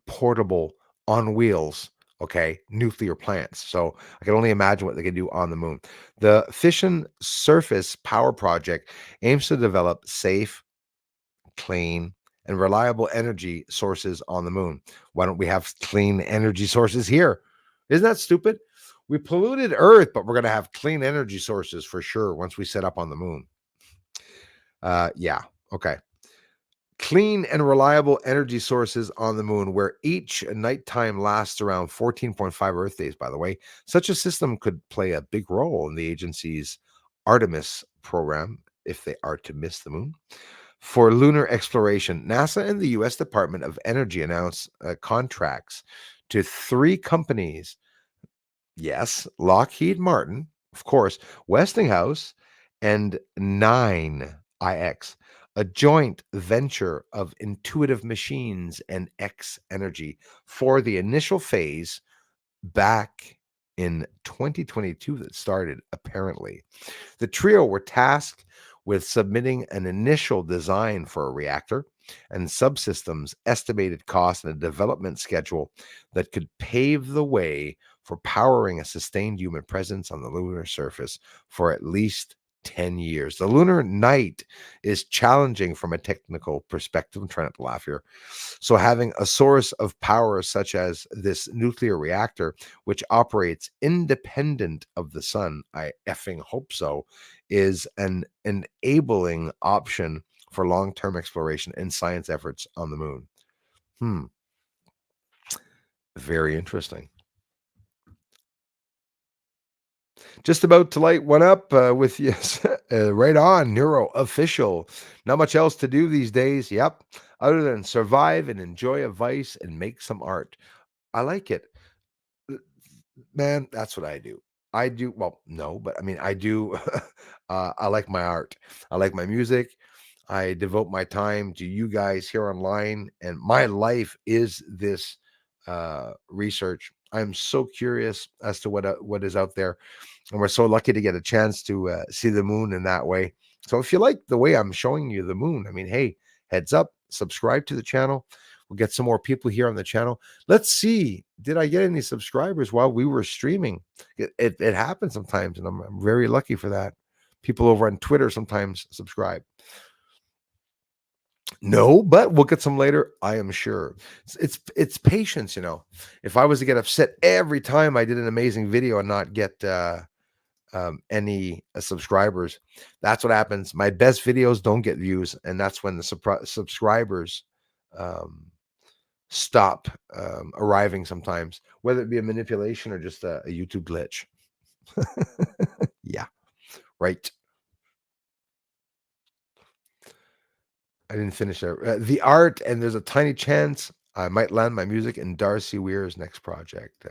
portable on wheels, okay, nuclear plants. So I can only imagine what they can do on the moon. The Fission Surface Power Project aims to develop safe, clean, and reliable energy sources on the moon. Why don't we have clean energy sources here? Isn't that stupid? We polluted Earth, but we're going to have clean energy sources for sure once we set up on the moon. Yeah, okay. Clean and reliable energy sources on the moon, where each nighttime lasts around 14.5 Earth days, by the way. Such a system could play a big role in the agency's Artemis program if they are to miss the moon. For lunar exploration, NASA and the US Department of Energy announced contracts to three companies. Yes, Lockheed Martin, of course, Westinghouse, and 9IX, a joint venture of Intuitive Machines and X Energy for the initial phase back in 2022 that started, apparently. The trio were tasked with submitting an initial design for a reactor and subsystems, estimated cost, and a development schedule that could pave the way for powering a sustained human presence on the lunar surface for at least 10 years. The lunar night is challenging from a technical perspective. I'm trying not to laugh here. So, having a source of power such as this nuclear reactor, which operates independent of the sun, I effing hope so, is an enabling option for long term exploration and science efforts on the moon. Hmm, very interesting. Just about to light one up with yes, right on, Neuro official. Not much else to do these days. Yep, other than survive and enjoy a vice and make some art. I like it. Man, that's what I do. I do well, no, but I mean, I do. I like my art. I like my music. I devote my time to you guys here online, and my life is this research. I'm so curious as to what is out there, and we're so lucky to get a chance to see the moon in that way. So, if you like the way I'm showing you the moon, I mean, hey, heads up, subscribe to the channel. We'll get some more people here on the channel. Let's see. Did I get any subscribers while we were streaming? It happens sometimes, and I'm very lucky for that. People over on Twitter sometimes subscribe. No, but we'll get some later, I am sure. It's patience, you know. If I was to get upset every time I did an amazing video and not get any subscribers, that's what happens. My best videos don't get views, and that's when the subscribers um, stop arriving sometimes, whether it be a manipulation or just a YouTube glitch. Yeah, right. I didn't finish there. The art, and there's a tiny chance I might land my music in Darcy Weir's next project.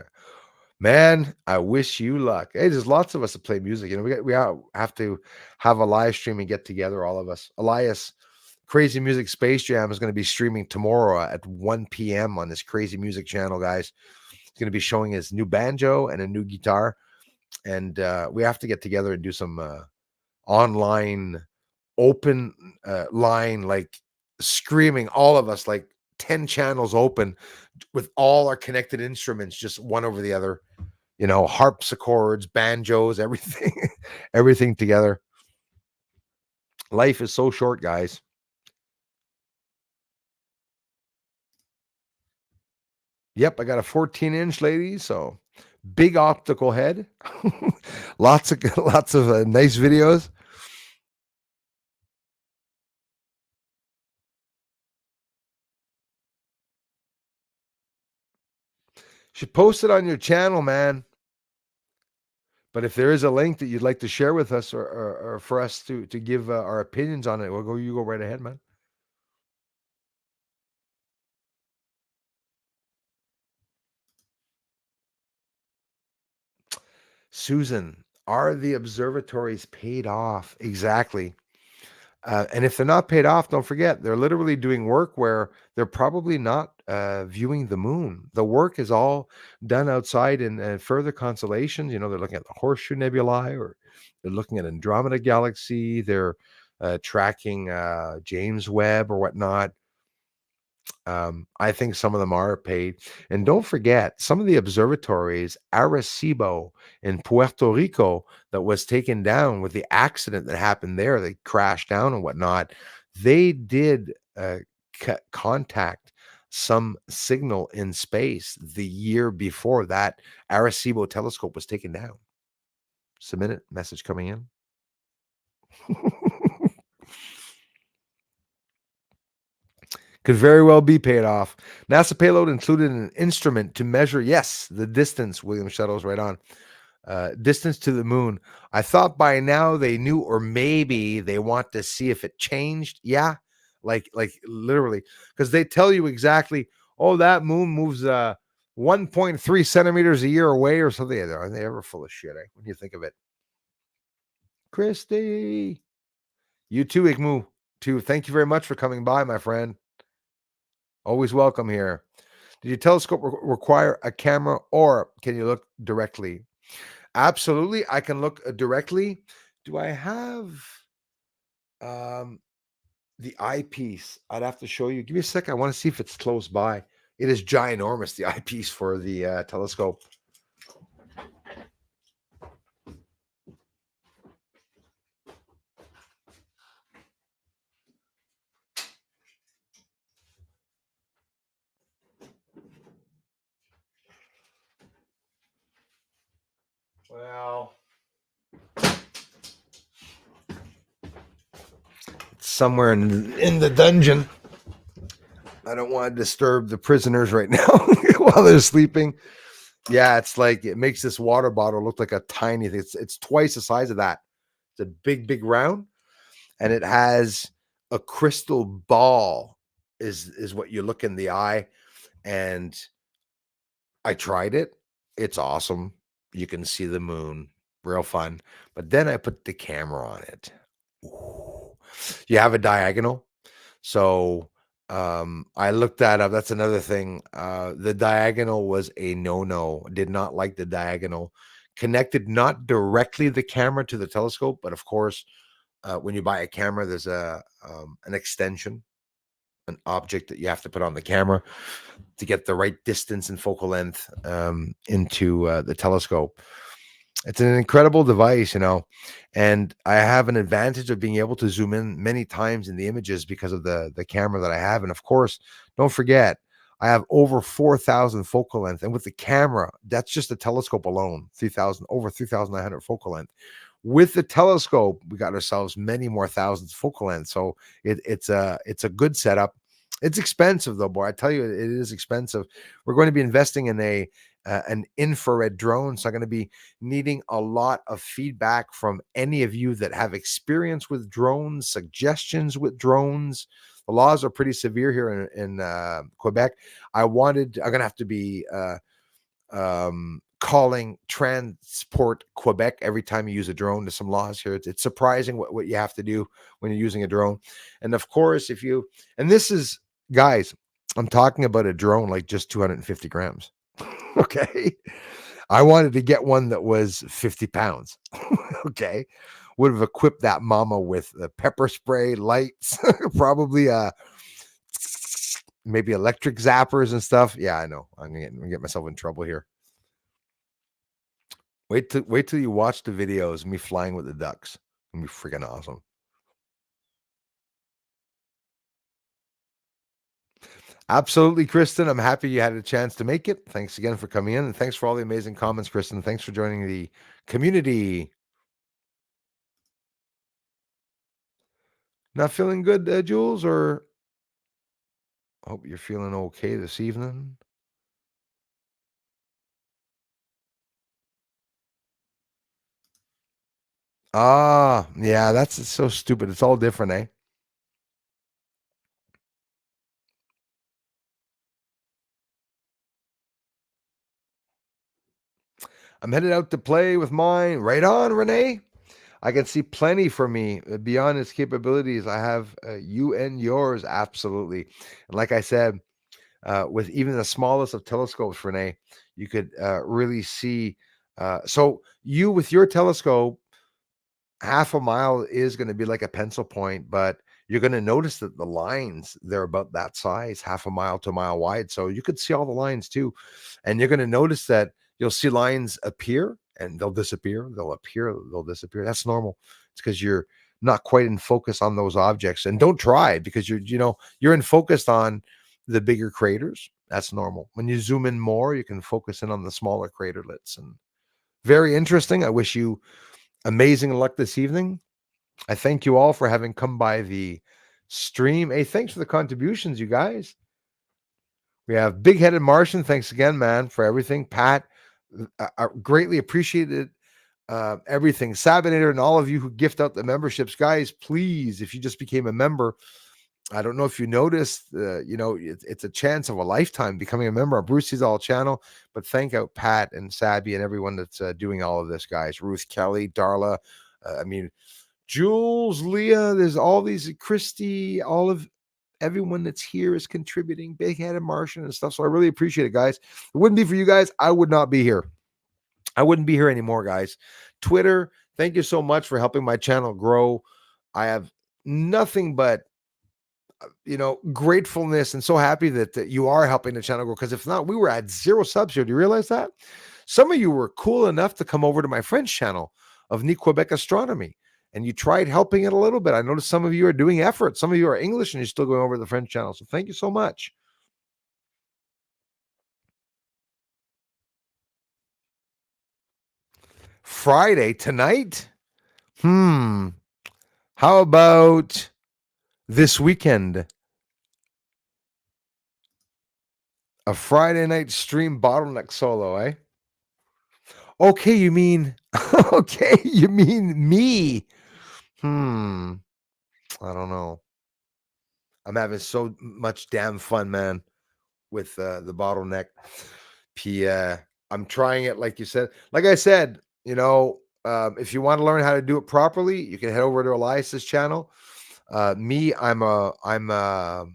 Man, I wish you luck. Hey, there's lots of us that play music. You know, have to have a live stream and get together, all of us. Elias, Crazy Music Space Jam is going to be streaming tomorrow at 1 p.m. on this Crazy Music channel, guys. He's going to be showing his new banjo and a new guitar, and we have to get together and do some online open line, like screaming, all of us, like 10 channels open with all our connected instruments, just one over the other, you know, harpsichords, banjos, everything, everything together. Life is so short, guys. Yep, I got a 14-inch, ladies, so big optical head. Lots of nice videos. Should post it on your channel, man. But if there is a link that you'd like to share with us, or for us to give our opinions on it, you go right ahead, man. Susan, are the observatories paid off? Exactly. And if they're not paid off, don't forget, they're literally doing work where they're probably not viewing the moon. The work is all done outside in further constellations. You know, they're looking at the Horseshoe Nebulae, or they're looking at Andromeda Galaxy. They're tracking James Webb or whatnot. I think some of them are paid. And don't forget, some of the observatories, Arecibo in Puerto Rico, that was taken down with the accident that happened there, they crashed down and whatnot. They did contact some signal in space the year before that Arecibo telescope was taken down. Just a minute, message coming in. Could very well be paid off. NASA payload included an instrument to measure, yes, the distance. William Shuttle's right on. Distance to the moon. I thought by now they knew, or maybe they want to see if it changed. Yeah, like literally, because they tell you exactly. Oh, that moon moves 1.3 centimeters a year away, or something. Are they ever full of shit? When you think of it, Christy, you too, Igmu. Too. Thank you very much for coming by, my friend. Always welcome here. Did your telescope require a camera, or can you look directly? Absolutely, I can look directly. Do I have um, the eyepiece? I'd have to show you. Give me a sec. I want to see if it's close by. It is ginormous, the eyepiece for the telescope. Well, it's somewhere in the dungeon. I don't want to disturb the prisoners right now while they're sleeping. Yeah, it's like it makes this water bottle look like a tiny thing. It's twice the size of that. It's a big round, and it has a crystal ball. Is what you look in the eye, and I tried it. It's awesome. You can see the moon, real fun. But then I put the camera on it. Ooh. You have a diagonal. So I looked that up. That's another thing. The diagonal was a no-no. Did not like the diagonal. Connected not directly the camera to the telescope, but of course, when you buy a camera, there's an extension, an object that you have to put on the camera to get the right distance and focal length into the telescope. It's an incredible device, and I have an advantage of being able to zoom in many times in the images because of the camera that I have. And of course, don't forget, I have over 4,000 focal length, and with the camera, that's just the telescope alone, 3,000 over 3,900 focal length. With the telescope, we got ourselves many more thousands focal length. So it's a good setup. It's expensive though, boy. I tell you, it is expensive. We're going to be investing in an infrared drone. So I'm going to be needing a lot of feedback from any of you that have experience with drones, suggestions with drones. The laws are pretty severe here in Quebec. I'm going to have to be calling Transport Quebec every time you use a drone. There's some laws here. It's surprising what you have to do when you're using a drone. And of course, and this is, guys, I'm talking about a drone like just 250 grams. Okay. I wanted to get one that was 50 pounds. Okay. Would have equipped that mama with the pepper spray, lights, probably maybe electric zappers and stuff. Yeah, I know. I'm gonna get myself in trouble here. Wait till you watch the videos of me flying with the ducks. It'll be freaking awesome. Absolutely, Kristen. I'm happy you had a chance to make it. Thanks again for coming in, and thanks for all the amazing comments, Kristen. Thanks for joining the community. Not feeling good, Jules, or hope you're feeling okay this evening. Ah, yeah, that's so stupid. It's all different, eh? I'm headed out to play with mine. Right on, Renee. I can see plenty for me beyond its capabilities. I have you and yours, absolutely. And like I said, with even the smallest of telescopes, Renee, you could really see. So you with your telescope, half a mile is going to be like a pencil point, but you're going to notice that the lines, they're about that size, half a mile to a mile wide. So you could see all the lines too. And you're going to notice that you'll see lines appear and they'll disappear. They'll appear, they'll disappear. That's normal. It's because you're not quite in focus on those objects. And don't try, because you're in focus on the bigger craters. That's normal. When you zoom in more, you can focus in on the smaller craterlets. And very interesting. I wish you amazing luck this evening. I thank you all for having come by the stream. Hey, thanks for the contributions, you guys. We have Big Headed Martian. Thanks again, man, for everything. Pat, I greatly appreciated everything. Sabinator and all of you who gift out the memberships, guys, please, if you just became a member, I don't know if you noticed, it's a chance of a lifetime becoming a member of Brucey's All channel. But thank out Pat and Sabby and everyone that's doing all of this, guys. Ruth Kelly, Darla, Jules, Leah. There's all these, Christy, all of everyone that's here is contributing. Big Headed Martian and stuff. So I really appreciate it, guys. It wouldn't be for you guys, I would not be here. I wouldn't be here anymore, guys. Twitter, thank you so much for helping my channel grow. I have nothing but gratefulness and so happy that you are helping the channel grow, because if not, we were at 0 subs here. Do you realize that? Some of you were cool enough to come over to my French channel of Ni Quebec Astronomy, and you tried helping it a little bit. I noticed some of you are doing effort. Some of you are English and you're still going over to the French channel. So thank you so much. Friday tonight? How about this weekend? A Friday night stream bottleneck solo, eh? Okay, you mean me. I don't know. I'm having so much damn fun, man, with the bottleneck. I'm trying it, like you said. Like I said, if you want to learn how to do it properly, you can head over to Elias's channel. I'm a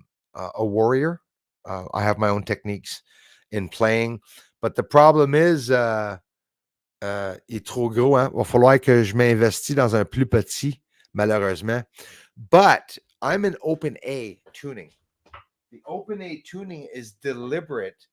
warrior. I have my own techniques in playing, but the problem is, il est trop gros, hein? Va falloir que je m'investis dans un plus petit, malheureusement. But I'm in open A tuning. The open A tuning is deliberate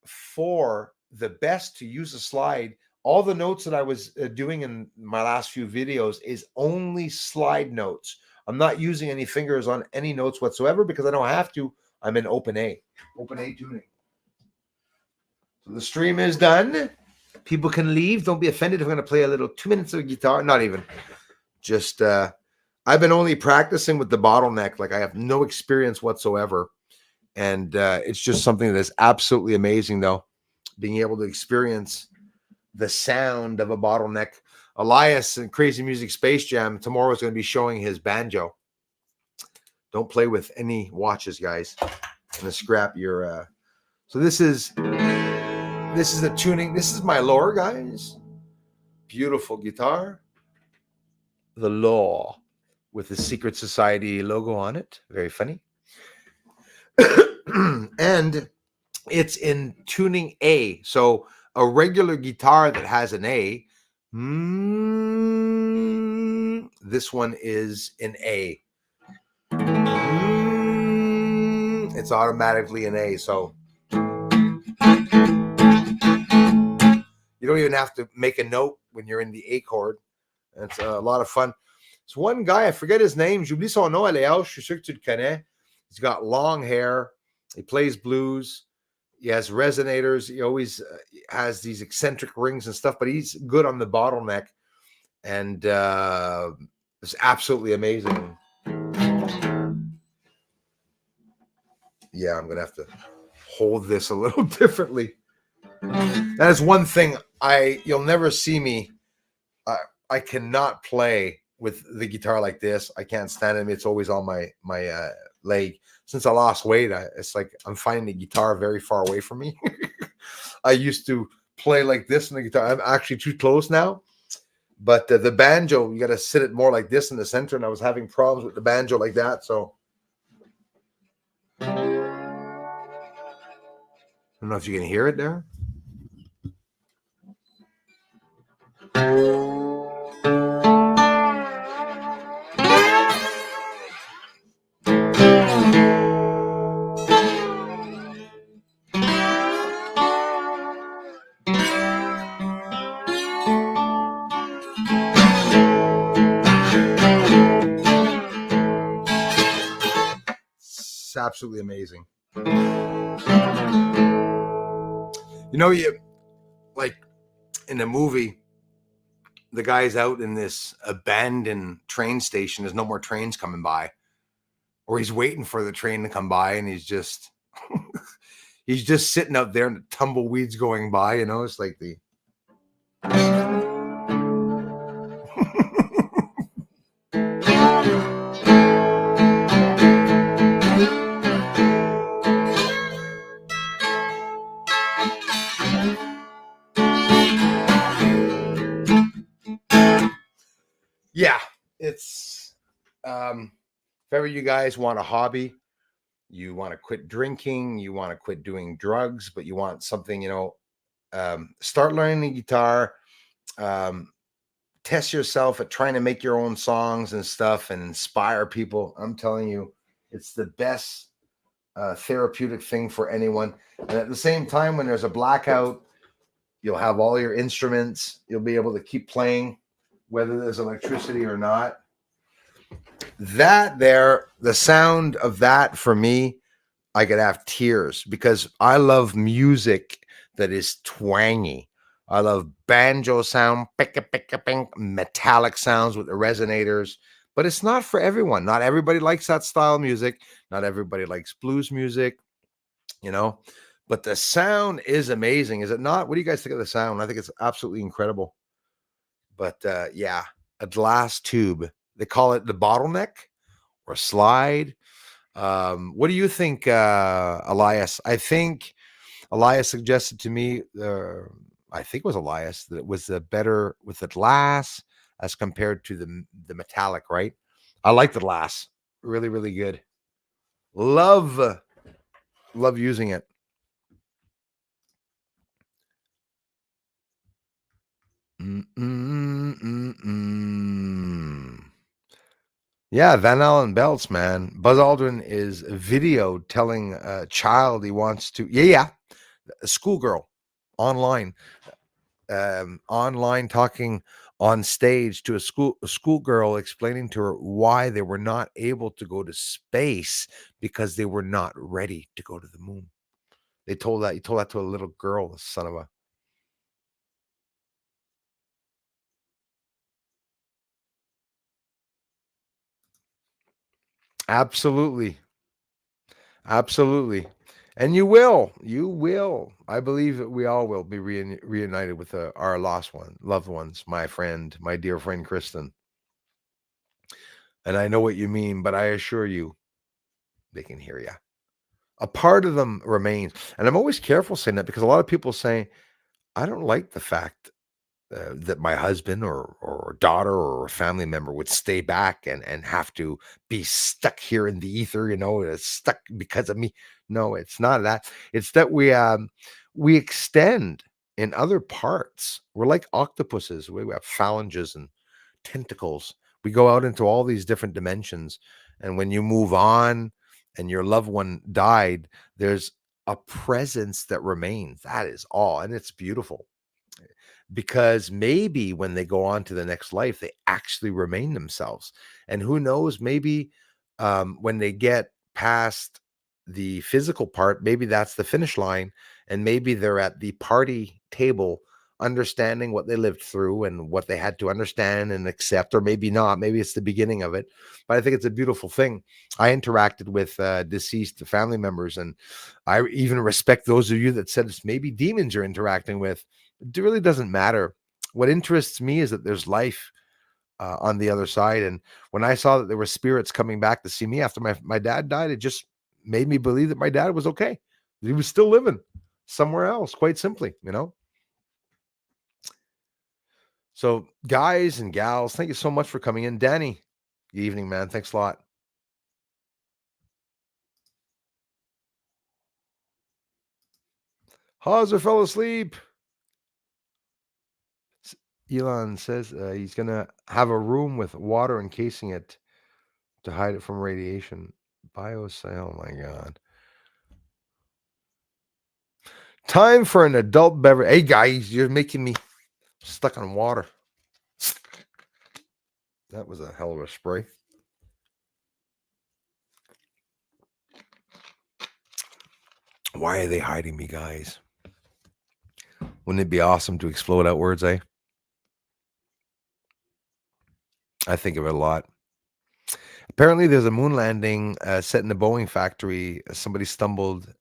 for the best to use a slide. All the notes that I was doing in my last few videos is only slide notes. I'm not using any fingers on any notes whatsoever because I don't have to. I'm in open A tuning. So the stream is done. People can leave. Don't be offended if I'm going to play a little 2 minutes of guitar. Not even. Just, I've been only practicing with the bottleneck. Like I have no experience whatsoever. And it's just something that is absolutely amazing, though. Being able to experience the sound of a bottleneck. Elias and Crazy Music Space Jam tomorrow is going to be showing his banjo. Don't play with any watches, guys. I'm going to scrap your... So this is the tuning. This is my lower, guys. Beautiful guitar. The Law with the Secret Society logo on it. Very funny. And it's in tuning A. So a regular guitar that has an A, this one is in A. It's automatically an A. So you don't even have to make a note when you're in the A chord. It's a lot of fun. It's one guy, I forget his name. J'oublie son nom, Léa. Je suis sûr que tu le connais. He's got long hair. He plays blues. He has resonators. He always has these eccentric rings and stuff, but he's good on the bottleneck. And it's absolutely amazing. Yeah, I'm going to have to hold this a little differently. That is one thing you'll never see me. I cannot play with the guitar like this. I can't stand it. It's always on my leg. Since I lost weight, it's like I'm finding the guitar very far away from me. I used to play like this on the guitar. I'm actually too close now. But the banjo, you got to sit it more like this in the center, and I was having problems with the banjo like that. So I don't know if you can hear it there. It's absolutely amazing. You like in a movie, the guy's out in this abandoned train station. There's no more trains coming by. or he's waiting for the train to come by, and he's just he's just sitting out there and the tumbleweeds going by. It's like the yeah. It's if ever you guys want a hobby, you want to quit drinking, you want to quit doing drugs, but you want something, start learning the guitar. Um, Test yourself at trying to make your own songs and stuff and inspire people. I'm telling you, it's the best therapeutic thing for anyone. And at the same time, when there's a blackout, you'll have all your instruments. You'll be able to keep playing, whether there's electricity or not. The sound of that for me, I could have tears because I love music that is twangy. I love banjo sound, metallic sounds with the resonators, but it's not for everyone. Not everybody likes that style of music. Not everybody likes blues music, you know, but the sound is amazing. Is it not? What do you guys think of the sound? I think it's absolutely incredible. But yeah, a glass tube. They call it the bottleneck or slide. What do you think, Elias? I think Elias suggested to me, I think it was Elias, that it was better with the glass as compared to the metallic, right? I like the glass. Really, really good. Love, love using it. Mm-mm-mm-mm. Yeah, Van Allen belts, man. Buzz Aldrin is video telling a child he wants to. Yeah, yeah, a schoolgirl online, online talking on stage to a schoolgirl, explaining to her why they were not able to go to space because they were not ready to go to the moon. He told that to a little girl, the son of a. Absolutely. Absolutely. And you will. You will. I believe that we all will be reunited with our loved ones, my friend, my dear friend Kristen. And I know what you mean, but I assure you, they can hear you. A part of them remains. And I'm always careful saying that because a lot of people say, I don't like the fact that my husband or daughter or a family member would stay back and have to be stuck here in the ether, stuck because of me. No, it's not that. It's that we extend in other parts. We're like octopuses. We have phalanges and tentacles. We go out into all these different dimensions. And when you move on and your loved one died, there's a presence that remains. That is all. And it's beautiful because maybe when they go on to the next life, they actually remain themselves. And who knows, maybe when they get past the physical part, maybe that's the finish line. And maybe they're at the party table understanding what they lived through and what they had to understand and accept, or maybe not. Maybe it's the beginning of it. But I think it's a beautiful thing. I interacted with deceased family members, and I even respect those of you that said it's maybe demons you're interacting with. It really doesn't matter. What interests me is that there's life on the other side. And when I saw that there were spirits coming back to see me after my dad died, it just made me believe that my dad was okay. He was still living somewhere else, quite simply. So, guys and gals, thank you so much for coming in. Danny, good evening, man. Thanks a lot. Hauser fell asleep. Elon says he's going to have a room with water encasing it to hide it from radiation. Oh my God. Time for an adult beverage. Hey, guys, you're making me stuck on water. That was a hell of a spray. Why are they hiding me, guys? Wouldn't it be awesome to explode outwards, eh? I think of it a lot. Apparently, there's a moon landing set in a Boeing factory. Somebody stumbled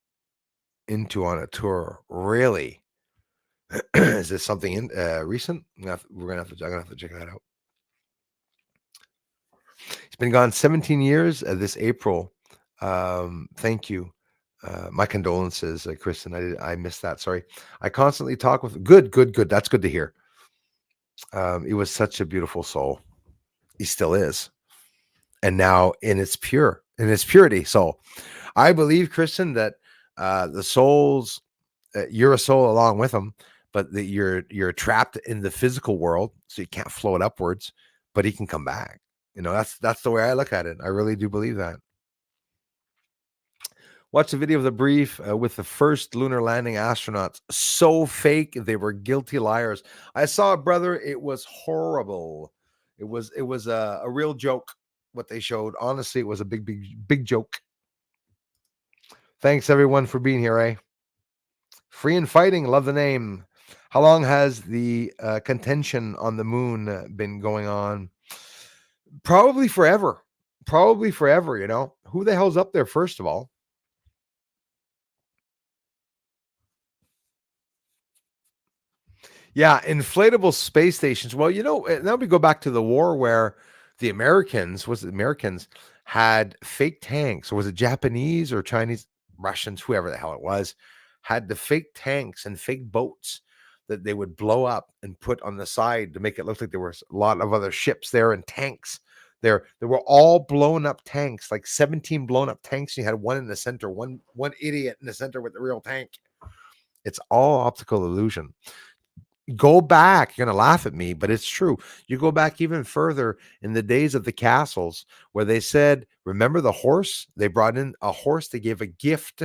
into on a tour. Really? Is this something recent? We're gonna have to. I'm gonna have to check that out. He's been gone 17 years. This April. Thank you. My condolences, Kristen. I missed that. Sorry. I constantly talk with. Good, good, good. That's good to hear. He was such a beautiful soul. He still is, and now in its purity. So, I believe, Kristen, that the souls, you're a soul along with them, but that you're trapped in the physical world, so you can't float upwards. But he can come back. That's the way I look at it. I really do believe that. Watch the video of the brief with the first lunar landing astronauts. So fake, they were guilty liars. I saw it, brother. It was horrible. It was a real joke. What they showed, honestly, it was a big, big, big joke. Thanks everyone for being here, eh? Free and fighting, love the name. How long has the contention on the moon been going on? Probably forever. Probably forever. Who the hell's up there, first of all? Yeah, inflatable space stations. Well, now we go back to the war where the Americans had fake tanks, or was it Japanese or Chinese, Russians, whoever the hell it was, had the fake tanks and fake boats that they would blow up and put on the side to make it look like there was a lot of other ships there and tanks. There were all blown up tanks, like 17 blown up tanks. You had one in the center, one idiot in the center with the real tank. It's all optical illusion. Go back, you're going to laugh at me, but it's true. You go back even further in the days of the castles where they said, remember the horse? They brought in a horse, they gave a gift.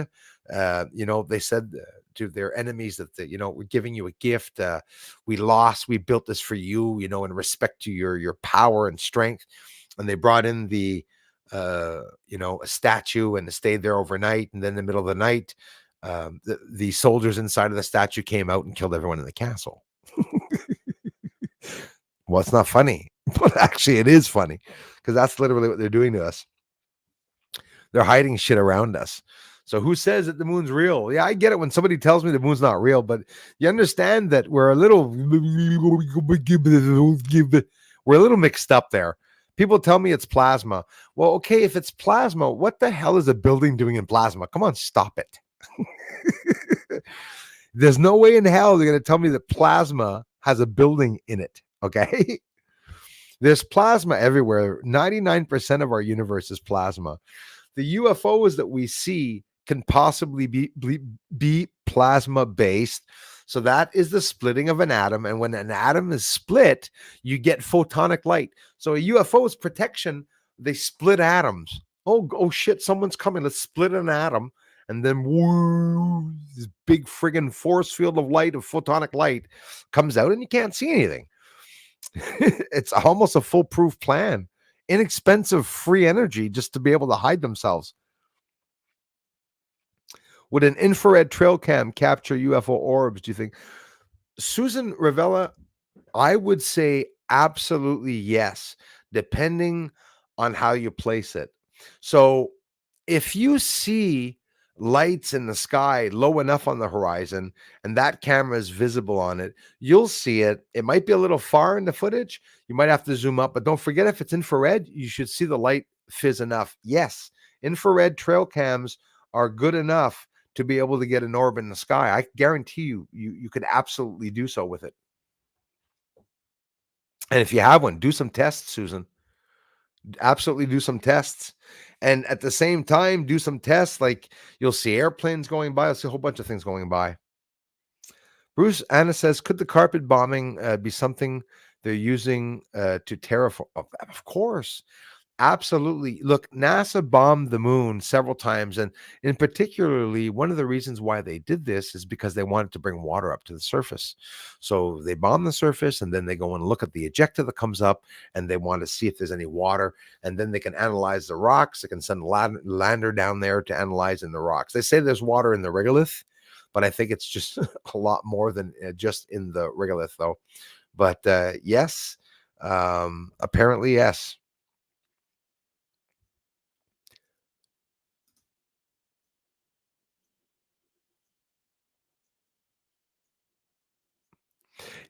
They said to their enemies that, we're giving you a gift. We lost, we built this for you, in respect to your power and strength. And they brought in a statue, and it stayed there overnight. And then in the middle of the night, the soldiers inside of the statue came out and killed everyone in the castle. Well, it's not funny, but actually it is funny, because that's literally what they're doing to us. They're hiding shit around us. So who says that the moon's real? Yeah, I get it when somebody tells me the moon's not real, but you understand that we're a little mixed up there. People tell me it's plasma. Well, okay, if it's plasma, what the hell is a building doing in plasma? Come on, stop it. There's no way in hell they're going to tell me that plasma has a building in it. Okay. There's plasma everywhere. 99% of our universe is plasma. The UFOs that we see can possibly be plasma based. So that is the splitting of an atom. And when an atom is split, you get photonic light. So a UFO's protection, they split atoms. Oh shit, someone's coming. Let's split an atom. And then woo, this big friggin' force field of light, of photonic light, comes out and you can't see anything. It's almost a foolproof plan. Inexpensive free energy just to be able to hide themselves. Would an infrared trail cam capture UFO orbs, do you think? Susan Ravella, I would say absolutely yes, depending on how you place it. So if you see lights in the sky low enough on the horizon and that camera is visible on it, you'll see it. It might be a little far in the footage. You might have to zoom up, but don't forget, if it's infrared, you should see the light fizz enough. Yes, infrared trail cams are good enough to be able to get an orb in the sky. I guarantee you could absolutely do so with it. And if you have one, do some tests, Susan. Absolutely do some tests. And at the same time, do some tests. Like, you'll see airplanes going by. You'll see a whole bunch of things going by. Bruce Anna says, could the carpet bombing be something they're using to terraform? Of course. Absolutely. Look, NASA bombed the moon several times. And in particularly, one of the reasons why they did this is because they wanted to bring water up to the surface. So they bomb the surface, and then they go and look at the ejecta that comes up, and they want to see if there's any water. And then they can analyze the rocks. They can send a lander down there to analyze in the rocks. They say there's water in the regolith, but I think it's just a lot more than just in the regolith, though. But yes, apparently, yes.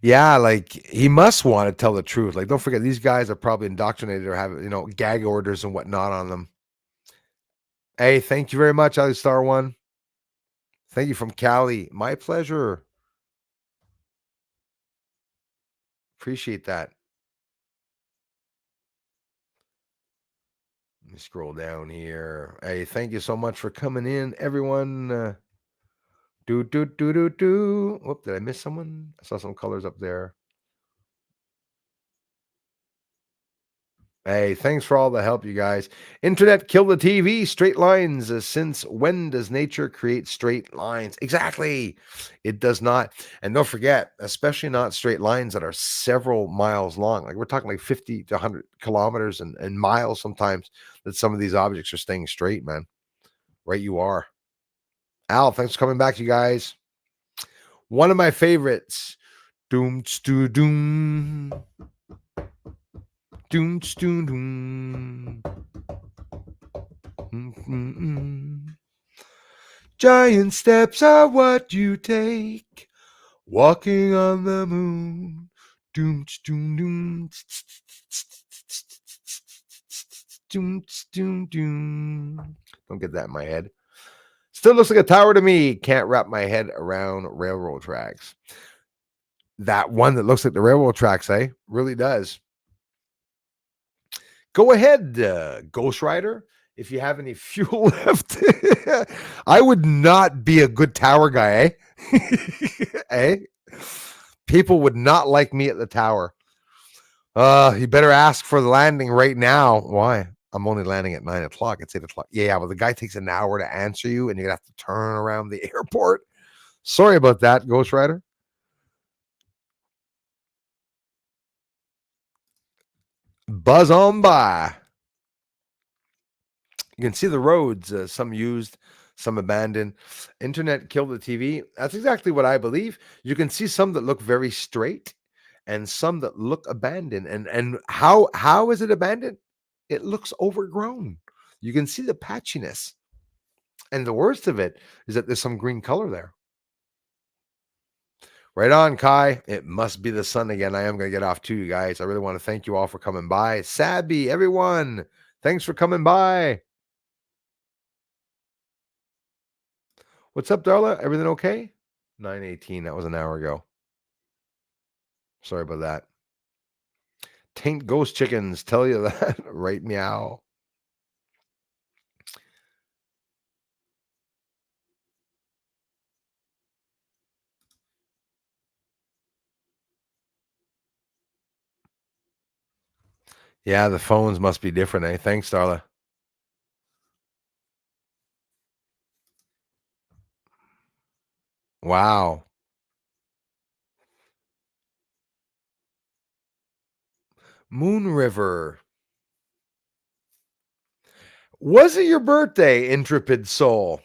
Yeah, like he must want to tell the truth. Like, don't forget, these guys are probably indoctrinated or have, gag orders and whatnot on them. Hey, thank you very much, Ali Star One. Thank you from Cali. My pleasure. Appreciate that. Let me scroll down here. Hey, thank you so much for coming in, everyone. Do. Whoop, did I miss someone? I saw some colors up there. Hey, thanks for all the help, you guys. Internet kill the TV. Straight lines. Since when does nature create straight lines? Exactly. It does not. And don't forget, especially not straight lines that are several miles long. Like we're talking like 50 to 100 kilometers and miles sometimes that some of these objects are staying straight, man. Right, you are. Al, thanks for coming back, you guys. One of my favorites. Doom, stu, doom. Doom, stu, doom. Giant steps are what you take, walking on the moon. Doom, doom, doom. Doom, doom, doom. Don't get that in my head. Still looks like a tower to me. Can't wrap my head around railroad tracks. That one that looks like the railroad tracks, eh? Really does. Go ahead, Ghost Rider. If you have any fuel left, I would not be a good tower guy, eh? Eh? People would not like me at the tower. You better ask for the landing right now. Why? I'm only landing at 9:00. It's 8:00. Yeah, well, the guy takes an hour to answer you, and you're gonna have to turn around the airport. Sorry about that, Ghost Rider. Buzz on by. You can see the roads, some used, some abandoned. Internet killed the TV. That's exactly what I believe. You can see some that look very straight and some that look abandoned. And how is it abandoned? It looks overgrown. You can see the patchiness. And the worst of it is that there's some green color there. Right on, Kai. It must be the sun again. I am going to get off too, you guys. I really want to thank you all for coming by. Sabby, everyone, thanks for coming by. What's up, Darla? Everything okay? 9:18. That was an hour ago. Sorry about that. Taint ghost chickens. Tell you that. Right, meow. Yeah, the phones must be different, eh? Thanks, Darla. Wow. Moon River. Was it your birthday, intrepid soul?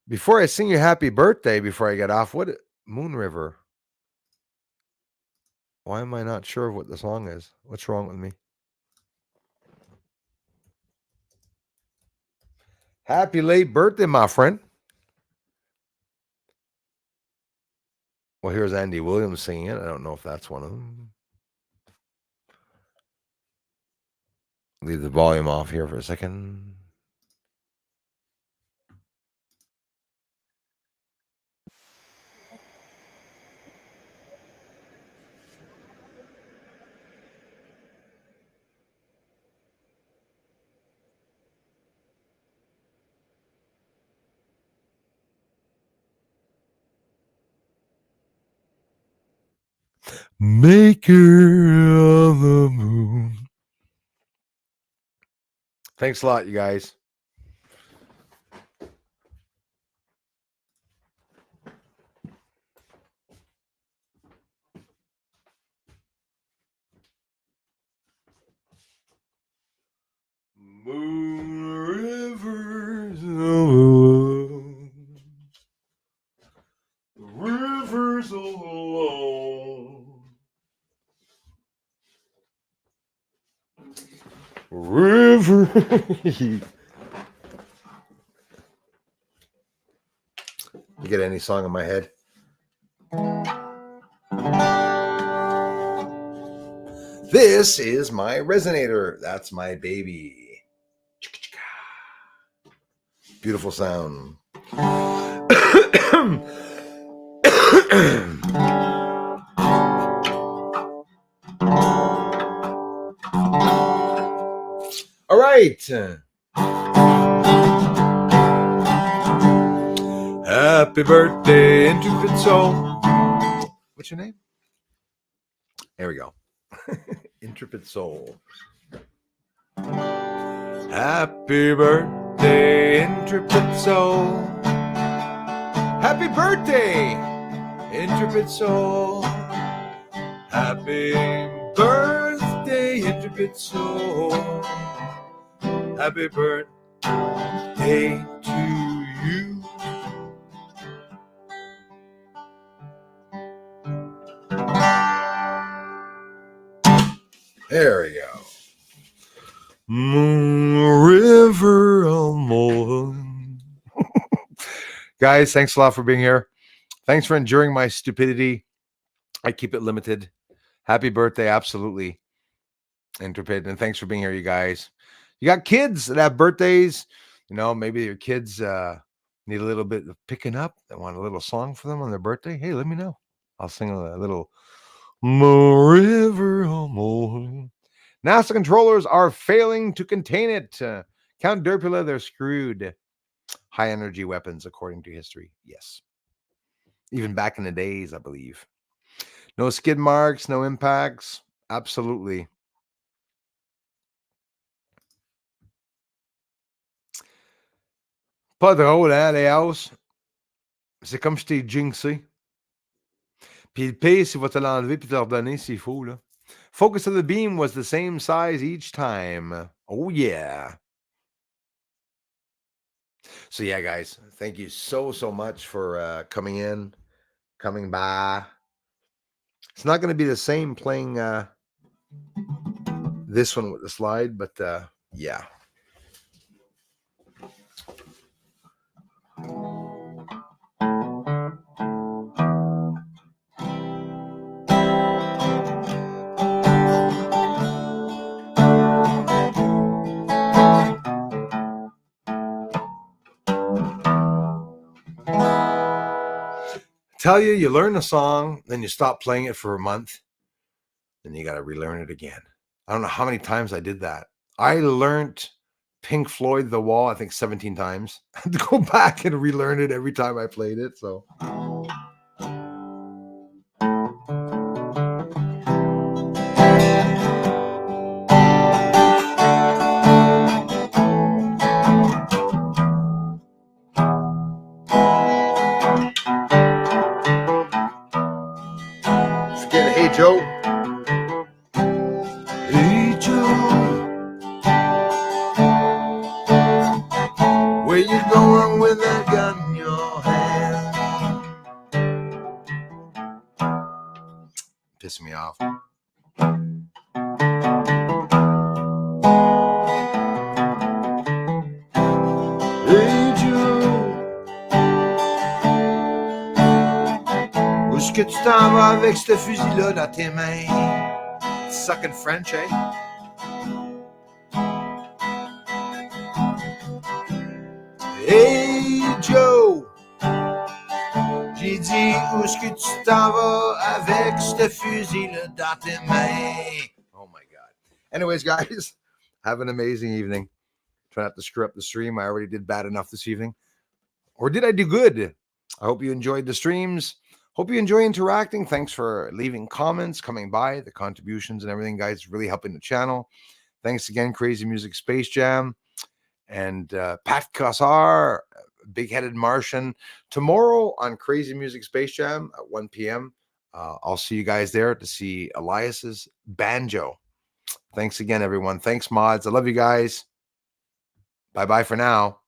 Before I sing you happy birthday, before I get off, what Moon River? Why am I not sure of what the song is? What's wrong with me? Happy late birthday, my friend. Well, here's Andy Williams singing it. I don't know if that's one of them. Leave the volume off here for a second. Maker of the moon. Thanks a lot, you guys. Moon rivers alone. Rivers alone. River. You get any song in my head? This is my resonator. That's my baby. Beautiful sound. All right. Happy birthday, intrepid soul. What's your name? There we go. Intrepid soul. Happy birthday, intrepid soul. Happy birthday, intrepid soul. Happy birthday, intrepid soul. Happy birthday to you. There we go. Moon River Moon. Guys, thanks a lot for being here. Thanks for enduring my stupidity. I keep it limited. Happy birthday, absolutely, Intrepid. And thanks for being here, you guys. You got kids that have birthdays. You know, maybe your kids need a little bit of picking up. They want a little song for them on their birthday. Hey, let me know. I'll sing a little River Moon. NASA controllers are failing to contain it. Count Derpula, they're screwed. High energy weapons, according to history. Yes. Even back in the days, I believe. No skid marks, no impacts. Absolutely. Pas drôle, hein, les house? C'est comme je t'ai jinxé. Puis le pire, c'est qu'il va te l'enlever puis te le redonner s'il faut, là. Focus of the beam was the same size each time. Oh, yeah. So, yeah, guys, thank you so much for coming in, coming by. It's not going to be the same playing this one with the slide, but yeah. Tell you, you learn a song, then you stop playing it for a month, then you got to relearn it again. I don't know how many times I did that. I learned Pink Floyd The Wall, I think 17 times. I had to go back and relearn it every time I played it. So forget Hey Joe. Hey Joe, where you going with that gun in your hand? Pissing me off. Hey Joe, où est-ce que tu t'en vas avec ce fusil-là dans tes mains? Sucking French, eh? Hey Joe, j'ai dit où est-ce que tu t'en vas avec ce fusil-là dans tes mains? Oh my God. Anyways, guys, have an amazing evening. Try not to screw up the stream. I already did bad enough this evening. Or did I do good? I hope you enjoyed the streams. Hope you enjoy interacting. Thanks for leaving comments, coming by, the contributions and everything, guys. Really helping the channel. Thanks again, Crazy Music Space Jam. And Pat Kassar, Big-Headed Martian. Tomorrow on Crazy Music Space Jam at 1 p.m., I'll see you guys there to see Elias's banjo. Thanks again, everyone. Thanks, mods. I love you guys. Bye-bye for now.